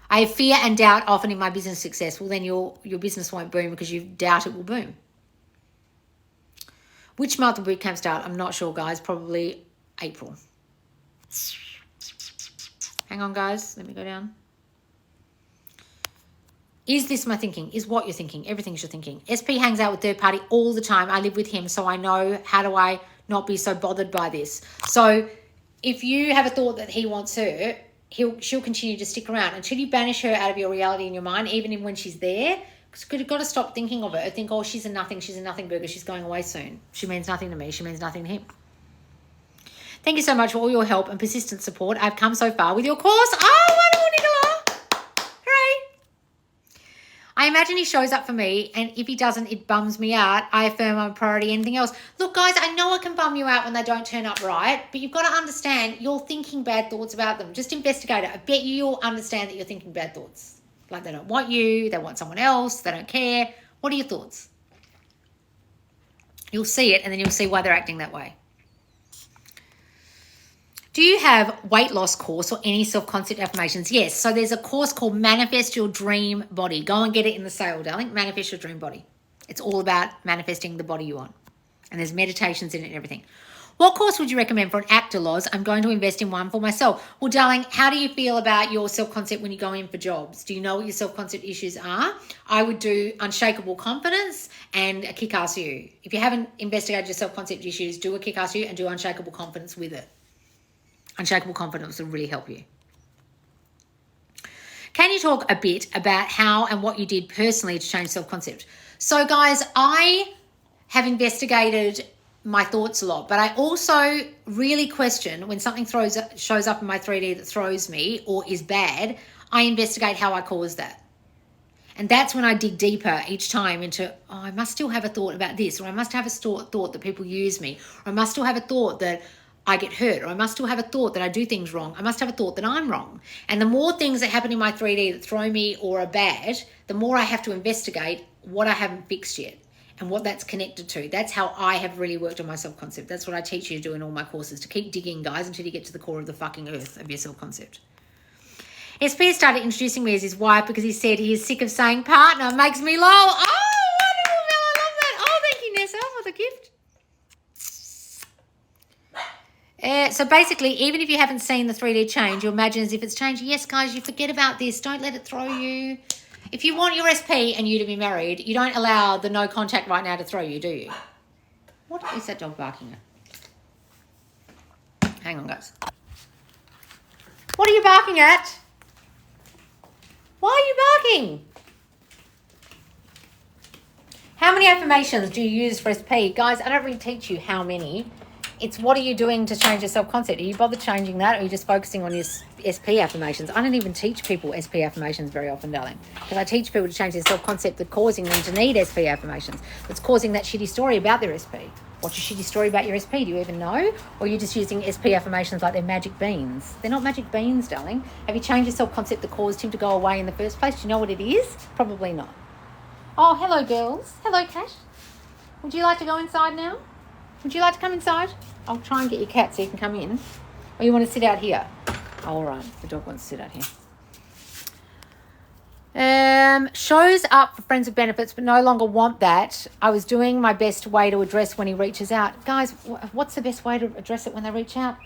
I have fear and doubt often in my business success. Well, then your business won't boom because you doubt it will boom. Which month will boot camp start? I'm not sure, guys. Probably April. Hang on, guys. Let me go down. Is this my thinking? Is what you're thinking? Everything's you're thinking. SP hangs out with third party all the time. I live with him, so I know how do I not be so bothered by this. So if you have a thought that he wants her, she'll continue to stick around until you banish her out of your reality in your mind, even when she's there. Because you've got to stop thinking of her. I think, oh, she's a nothing burger. She's going away soon. She means nothing to me. She means nothing to him. Thank you so much for all your help and persistent support. I've come so far with your course. Oh, wonderful, Nicola. Hooray. I imagine he shows up for me, and if he doesn't, it bums me out. I affirm I'm a priority. Anything else? Look, guys, I know I can bum you out when they don't turn up right, but you've got to understand you're thinking bad thoughts about them. Just investigate it. I bet you'll understand that you're thinking bad thoughts. Like they don't want you, they want someone else, they don't care. What are your thoughts? You'll see it, and then you'll see why they're acting that way. Do you have weight loss course or any self-concept affirmations? Yes. So there's a course called Manifest Your Dream Body. Go and get it in the sale, darling. Manifest Your Dream Body. It's all about manifesting the body you want. And there's meditations in it and everything. What course would you recommend for an actor, Loz? I'm going to invest in one for myself. Well, darling, how do you feel about your self-concept when you go in for jobs? Do you know what your self-concept issues are? I would do Unshakable Confidence and a Kick-Ass You. If you haven't investigated your self-concept issues, do a Kick-Ass You and do Unshakable Confidence with it. Unshakable Confidence will really help you. Can you talk a bit about how and what you did personally to change self-concept? So, guys, I have investigated my thoughts a lot, but I also really question when something shows up in my 3D that throws me or is bad, I investigate how I caused that. And that's when I dig deeper each time into, oh, I must still have a thought about this, or I must have a thought that people use me, or I must still have a thought that I get hurt, or I must still have a thought that I do things wrong. I must have a thought that I'm wrong. And the more things that happen in my 3D that throw me or are bad, the more I have to investigate what I haven't fixed yet and what that's connected to. That's how I have really worked on my self-concept. That's what I teach you to do in all my courses, to keep digging, guys, until you get to the core of the fucking earth of your self-concept. SP started introducing me as his wife because he said he is sick of saying partner. Makes me lol. Oh, wonderful, Mel. I love that. Oh, thank you, Nessa, for the gift. So basically, even if you haven't seen the 3D change, you imagine as if it's changed. Yes, guys, you forget about this. Don't let it throw you. If you want your SP and you to be married, you don't allow the no contact right now to throw you, do you? What is that dog barking at? Hang on, guys. What are you barking at? Why are you barking? How many affirmations do you use for SP? Guys, I don't really teach you how many. It's what are you doing to change your self-concept? Are you bothered changing that, or are you just focusing on your SP affirmations? I don't even teach people SP affirmations very often, darling, because I teach people to change their self-concept that's causing them to need SP affirmations, that's causing that shitty story about their SP. What's your shitty story about your SP? Do you even know? Or are you just using SP affirmations like they're magic beans? They're not magic beans, darling. Have you changed your self-concept that caused him to go away in the first place? Do you know what it is? Probably not. Oh, hello, girls. Hello, Cash. Would you like to go inside now? Would you like to come inside? I'll try and get your cat so you can come in. Or you want to sit out here? Oh, all right. The dog wants to sit out here. Shows up for friends with benefits but no longer want that. I was doing my best way to address when he reaches out. Guys, what's the best way to address it when they reach out?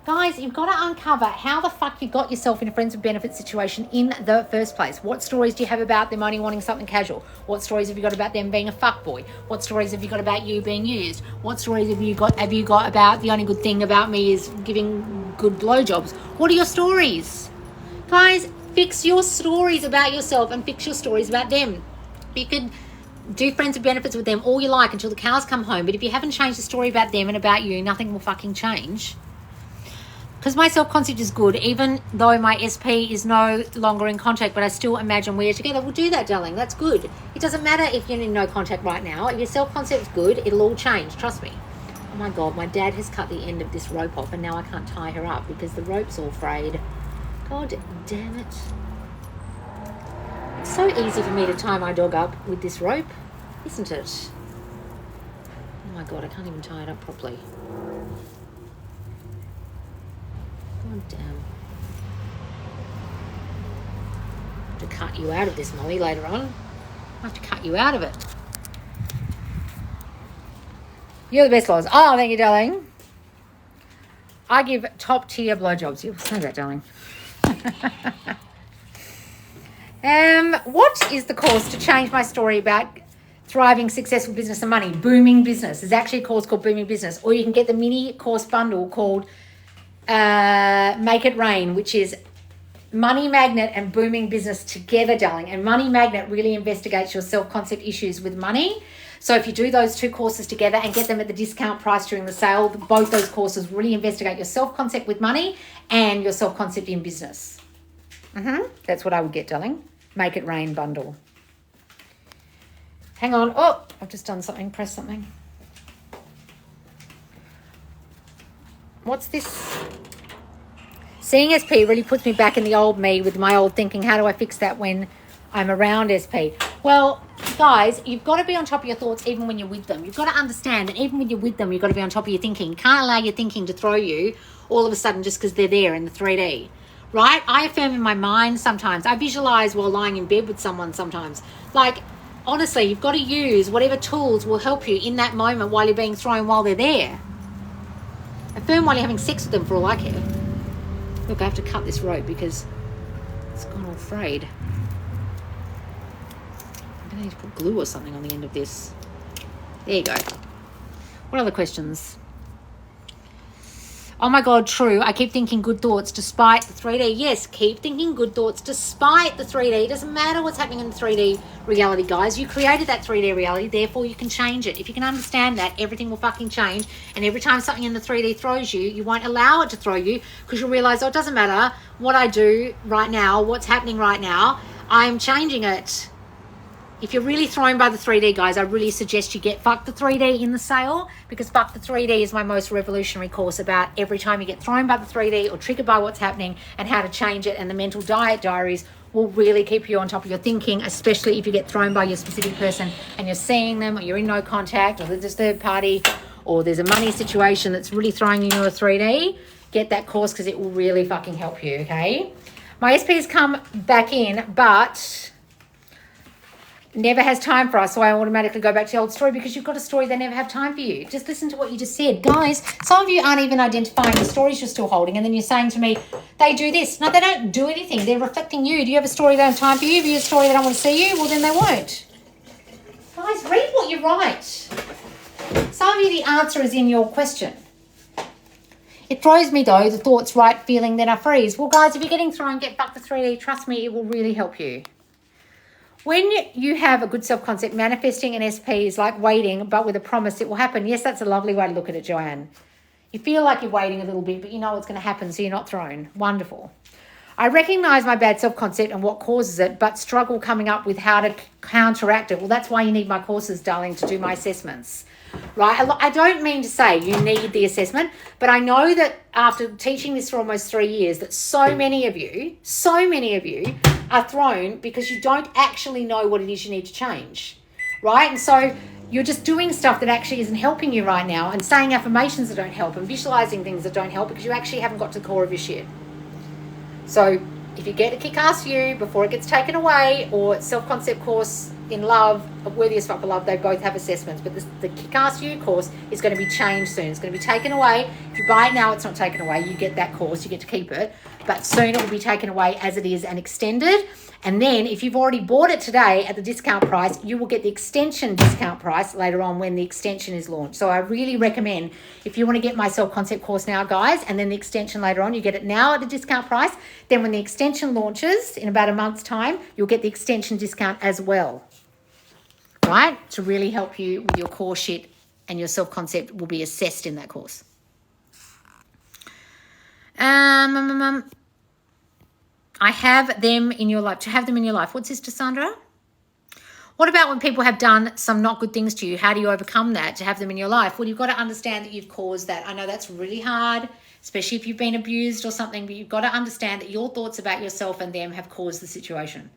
Guys, you've got to uncover how the fuck you got yourself in a friends with benefits situation in the first place. What stories do you have about them only wanting something casual? What stories have you got about them being a fuckboy? What stories have you got about you being used? What stories have you got about the only good thing about me is giving good blowjobs? What are your stories? Guys, fix your stories about yourself and fix your stories about them. You could do friends with benefits with them all you like until the cows come home, but if you haven't changed the story about them and about you, nothing will fucking change. Because my self-concept is good, even though my SP is no longer in contact, but I still imagine we're together. We'll do that, darling. That's good. It doesn't matter if you're in no contact right now. If your self-concept's good, it'll all change. Trust me. Oh my God, my dad has cut the end of this rope off and now I can't tie her up because the rope's all frayed. God damn it. It's so easy for me to tie my dog up with this rope, isn't it? Oh my God, I can't even tie it up properly. God damn. I have to cut you out of this, Molly, later on. I have to cut you out of it. You're the best, Loz. Oh, thank you, darling. I give top tier blowjobs. You'll say that, darling. What is the course to change my story about thriving, successful business and money? Booming business. There's actually a course called Booming Business, or you can get the mini course bundle called Make It Rain, which is money magnet and booming business together, darling. And money magnet really investigates your self-concept issues with money. So if you do those two courses together and get them at the discount price during the sale, both those courses really investigate your self-concept with money and your self-concept in business. That's what I would get, darling. Make It Rain bundle. Hang on. Oh, I've just done something. Press something. What's this? Seeing SP really puts me back in the old me with my old thinking. How do I fix that when I'm around SP? Well, guys, you've got to be on top of your thoughts even when you're with them. You've got to understand that even when you're with them, you've got to be on top of your thinking. You can't allow your thinking to throw you all of a sudden just because they're there in the 3D, right? I affirm in my mind sometimes. I visualize while lying in bed with someone sometimes. Like, honestly, you've got to use whatever tools will help you in that moment while you're being thrown while they're there. Affirm while you're having sex with them for all I care. Look, I have to cut this rope because it's gone all frayed. I'm going to need to put glue or something on the end of this. There you go. What other questions? Oh my God, true. I keep thinking good thoughts despite the 3D. Yes, keep thinking good thoughts despite the 3D. It doesn't matter what's happening in the 3D reality, guys. You created that 3D reality, therefore you can change it. If you can understand that, everything will fucking change. And every time something in the 3D throws you, you won't allow it to throw you because you'll realize, oh, it doesn't matter what I do right now, what's happening right now, I'm changing it. If you're really thrown by the 3D, guys, I really suggest you get Fuck the 3D in the sale because Fuck the 3D is my most revolutionary course about every time you get thrown by the 3D or triggered by what's happening and how to change it. And the mental diet diaries will really keep you on top of your thinking, especially if you get thrown by your specific person and you're seeing them or you're in no contact or there's a third party or there's a money situation that's really throwing you into a 3D. Get that course because it will really fucking help you, okay? My SP's come back in, but never has time for us, so I automatically go back to the old story because you've got a story they never have time for you. Just listen to what you just said. Guys, some of you aren't even identifying the stories you're still holding, and then you're saying to me, they do this. No, they don't do anything. They're reflecting you. Do you have a story they don't have time for you? If you have a story they don't want to see you, well, then they won't. Guys, read what you write. Some of you, the answer is in your question. It throws me, though, the thoughts, right, feeling, then I freeze. Well, guys, if you're getting thrown, get back to 3D. Trust me, it will really help you. When you have a good self-concept, manifesting an SP is like waiting, but with a promise it will happen. Yes, that's a lovely way to look at it, Joanne. You feel like you're waiting a little bit, but you know what's going to happen, so you're not thrown. Wonderful. I recognize my bad self-concept and what causes it, but struggle coming up with how to counteract it. Well, that's why you need my courses, darling, to do my assessments. Right? I don't mean to say you need the assessment, but I know that after teaching this for almost 3 years that so many of you are thrown because you don't actually know what it is you need to change, right? And so you're just doing stuff that actually isn't helping you right now and saying affirmations that don't help and visualizing things that don't help because you actually haven't got to the core of your shit. So if you get a kick-ass view before it gets taken away or self-concept course in love, Worthy as Fuck for Love, they both have assessments, but the Kick-Ass You course is going to be changed soon. It's going to be taken away. If you buy it now, it's not taken away. You get that course, you get to keep it, but soon it will be taken away as it is and extended. And then if you've already bought it today at the discount price, you will get the extension discount price later on when the extension is launched. So I really recommend, if you want to get my self-concept course now, guys, and then the extension later on, you get it now at the discount price. Then when the extension launches in about a month's time, you'll get the extension discount as well, right? To really help you with your core shit, and your self-concept will be assessed in that course. I have them in your life. To have them in your life. What's this, Cassandra? What about when people have done some not good things to you? How do you overcome that to have them in your life? Well, you've got to understand that you've caused that. I know that's really hard, especially if you've been abused or something, but you've got to understand that your thoughts about yourself and them have caused the situation.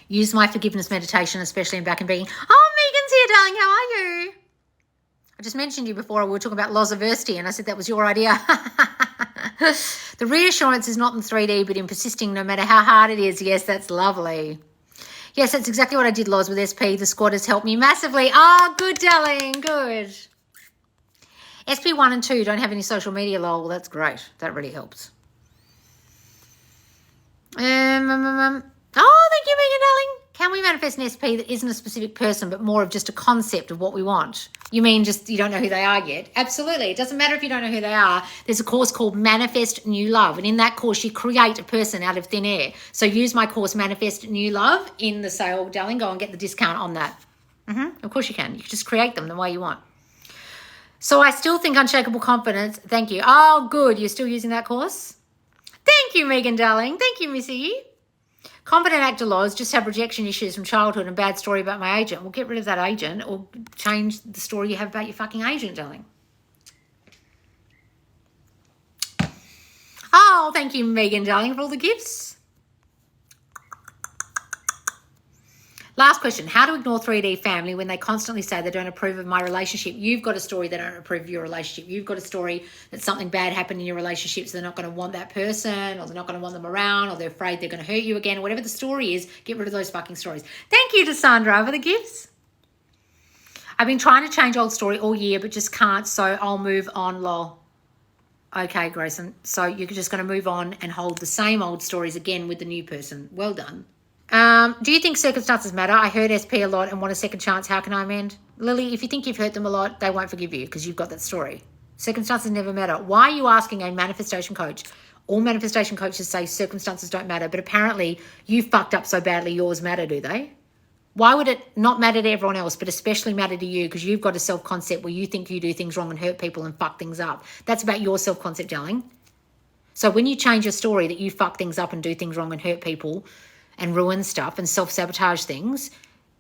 Use my forgiveness meditation, especially in back and being, oh, Megan's here, darling. How are you? I just mentioned you before. We were talking about laws of Versti, and I said that was your idea. The reassurance is not in 3D, but in persisting no matter how hard it is. Yes, that's lovely. Yes, that's exactly what I did, Loz, with SP. The squad has helped me massively. Oh, good, darling. Good. SP1 and 2 don't have any social media, lol. Well, that's great. That really helps. Oh, thank you, Megan, darling. Can we manifest an SP that isn't a specific person, but more of just a concept of what we want? You mean just you don't know who they are yet? Absolutely. It doesn't matter if you don't know who they are. There's a course called Manifest New Love. And in that course, you create a person out of thin air. So use my course, Manifest New Love, in the sale, darling. Go and get the discount on that. Of course you can. You can just create them the way you want. So I still think Unshakable Confidence. Thank you. Oh, good. You're still using that course? Thank you, Megan, darling. Thank you, Missy. Confident actor laws just have rejection issues from childhood and bad story about my agent. Well, get rid of that agent or change the story you have about your fucking agent, darling. Oh, thank you, Megan, darling, for all the gifts. Last question. How to ignore 3D family when they constantly say they don't approve of my relationship? You've got a story they don't approve of your relationship. You've got a story that something bad happened in your relationship, so they're not going to want that person, or they're not going to want them around, or they're afraid they're going to hurt you again. Whatever the story is, get rid of those fucking stories. Thank you to Sandra for the gifts. I've been trying to change old story all year, but just can't, so I'll move on, lol. Okay, Grayson. So you're just going to move on and hold the same old stories again with the new person. Well done. Do you think circumstances matter? I hurt SP a lot and want a second chance. How can I amend? Lily, if you think you've hurt them a lot, they won't forgive you because you've got that story. Circumstances never matter. Why are you asking a manifestation coach? All manifestation coaches say circumstances don't matter, but apparently you fucked up so badly yours matter, do they? Why would it not matter to everyone else, but especially matter to you because you've got a self-concept where you think you do things wrong and hurt people and fuck things up? That's about your self-concept, darling. So when you change your story that you fuck things up and do things wrong and hurt people and ruin stuff and self-sabotage things,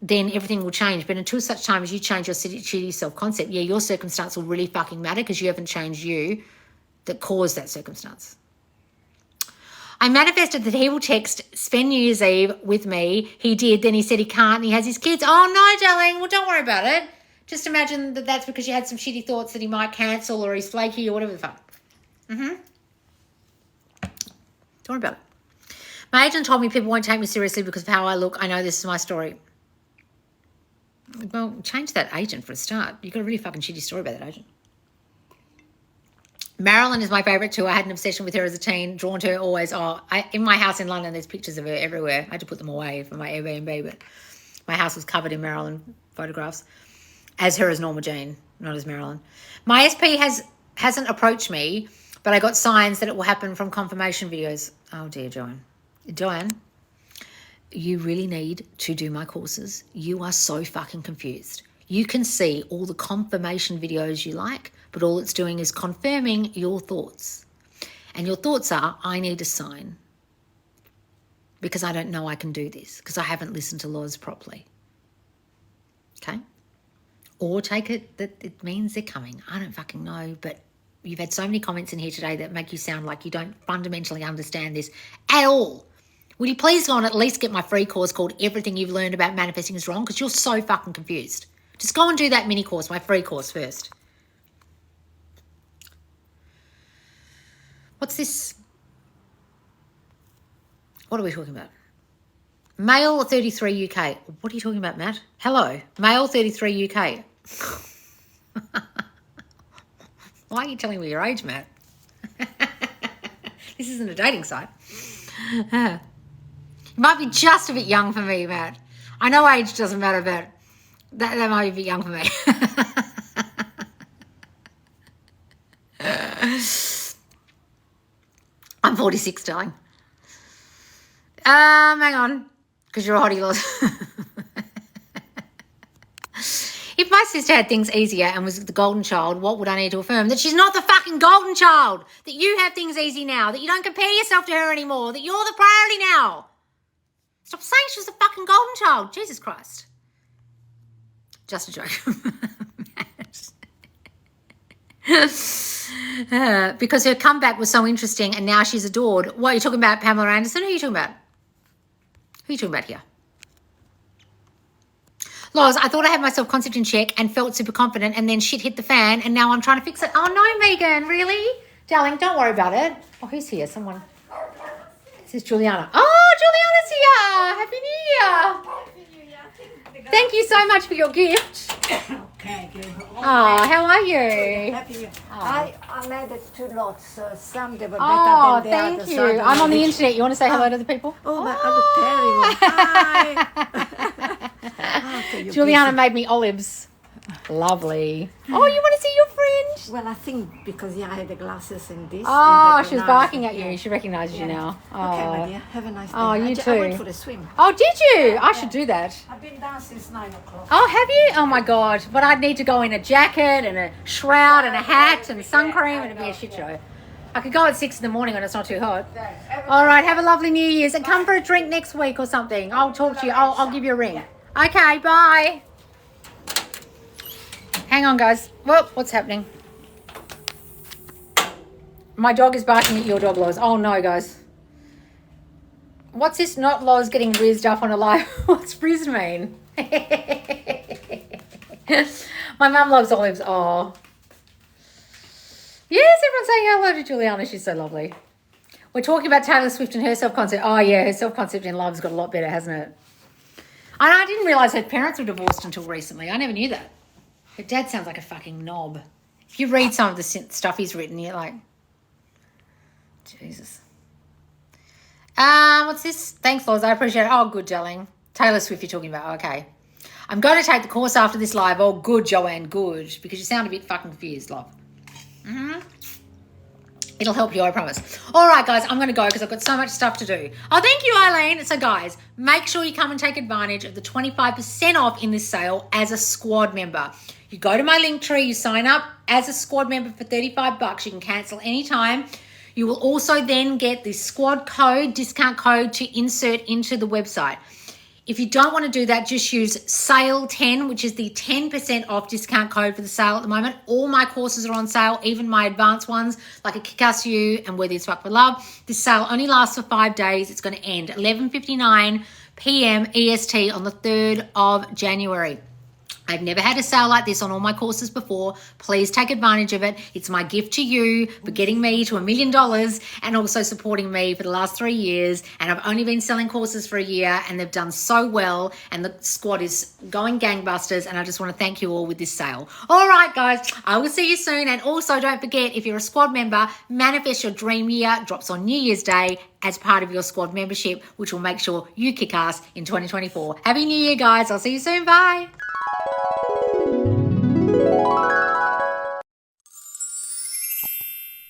then everything will change. But until such time as you change your shitty self-concept, yeah, your circumstance will really fucking matter because you haven't changed you that caused that circumstance. I manifested that he will text, spend New Year's Eve with me. He did. Then he said he can't and he has his kids. Oh, no, darling. Well, don't worry about it. Just imagine that that's because you had some shitty thoughts that he might cancel or he's flaky or whatever the fuck. Don't worry about it. My agent told me people won't take me seriously because of how I look. I know this is my story. Well, change that agent for a start. You've got a really fucking shitty story about that agent. Marilyn is my favourite too. I had an obsession with her as a teen, drawn to her always. In my house in London, there's pictures of her everywhere. I had to put them away for my Airbnb, but my house was covered in Marilyn photographs. As her as Norma Jean, not as Marilyn. My SP hasn't approached me, but I got signs that it will happen from confirmation videos. Oh dear, Joanne, you really need to do my courses. You are so fucking confused. You can see all the confirmation videos you like, but all it's doing is confirming your thoughts. And your thoughts are, I need a sign because I don't know I can do this because I haven't listened to laws properly. Okay? Or take it that it means they're coming. I don't fucking know, but you've had so many comments in here today that make you sound like you don't fundamentally understand this at all. Will you please go and at least get my free course called Everything You've Learned About Manifesting is Wrong because you're so fucking confused. Just go and do that mini course, my free course first. What's this? What are we talking about? Male 33 UK. What are you talking about, Matt? Hello. Male 33 UK. Why are you telling me your age, Matt? This isn't a dating site. You might be just a bit young for me, Matt. I know age doesn't matter, but that might be a bit young for me. I'm 46, darling. Hang on, because you're a hottie, Loz. If my sister had things easier and was the golden child, what would I need to affirm? That she's not the fucking golden child. That you have things easy now. That you don't compare yourself to her anymore. That you're the priority now. Stop saying she's the fucking golden child. Jesus Christ. Just a joke. Because her comeback was so interesting and now she's adored. What are you talking about, Pamela Anderson? Who are you talking about? Who are you talking about here? Loz, I thought I had my self-concept in check and felt super confident and then shit hit the fan and now I'm trying to fix it. Oh, no, Megan, really? Darling, don't worry about it. Oh, who's here? Someone. This is Juliana. Oh, Juliana's here. Happy New Year. Happy New Year. Thank you so much for your gift. Okay, good. Oh, how are you? Happy New Year. Oh. I made it 2 lots. Some they were better Oh, than the thank others. you. So I don't I'm know on the which- internet. You want to say hello to the people? Oh, my other terrible. Hi. Okay, you're Juliana busy. made me olives. Lovely. Oh, you want to see your friend? Well, I think because I had the glasses and this. Oh, they she was recognized barking it, at you. yeah. She recognises you now. Oh. Okay, my dear. Have a nice day. Oh, you I too. went for a swim. Oh, did you? I should do that. I've been down since 9 o'clock. Oh, have you? Oh, my God. But I'd need to go in a jacket and a shroud and a hat and sun cream and it'd be a shit show. I could go at 6 in the morning when it's not too hot. All right, have a lovely New Year's and come for a drink next week or something. I'll talk to you. I'll give you a ring. Okay, bye. Hang on, guys. Well, what's happening? My dog is barking at your dog, Loz. Oh, no, guys. What's this? Not Loz getting rizzed up on a live. What's rizzed mean? My mum loves olives. Oh. Yes, everyone's saying hello to Juliana. She's so lovely. We're talking about Taylor Swift and her self-concept. Oh, yeah, her self-concept in love's got a lot better, hasn't it? And I didn't realise her parents were divorced until recently. I never knew that. Her dad sounds like a fucking knob. If you read some of the stuff he's written, you're like, Jesus. What's this? Thanks, Loz. I appreciate it. Oh, good, darling. Taylor Swift you're talking about. Okay. I'm going to take the course after this live. Oh, good, Joanne, good. Because you sound a bit fucking confused, love. Mm-hmm. It'll help you, I promise. All right, guys, I'm going to go because I've got so much stuff to do. Oh, thank you, Eileen. So, guys, make sure you come and take advantage of the 25% off in this sale as a squad member. You go to my link tree, you sign up as a squad member for $35. You can cancel anytime. You will also then get the squad code, discount code to insert into the website. If you don't want to do that, just use SALE10, which is the 10% off discount code for the sale at the moment. All my courses are on sale, even my advanced ones, like a Kick-Ass You and Worthy as Fuck for Love. This sale only lasts for 5 days. It's going to end 11:59 p.m. EST on the 3rd of January. I've never had a sale like this on all my courses before. Please take advantage of it. It's my gift to you for getting me to $1 million and also supporting me for the last 3 years. And I've only been selling courses for a year and they've done so well and the squad is going gangbusters and I just want to thank you all with this sale. All right, guys, I will see you soon. And also don't forget, if you're a squad member, Manifest Your Dream Year drops on New Year's Day as part of your squad membership, which will make sure you kick ass in 2024. Happy New Year, guys. I'll see you soon. Bye.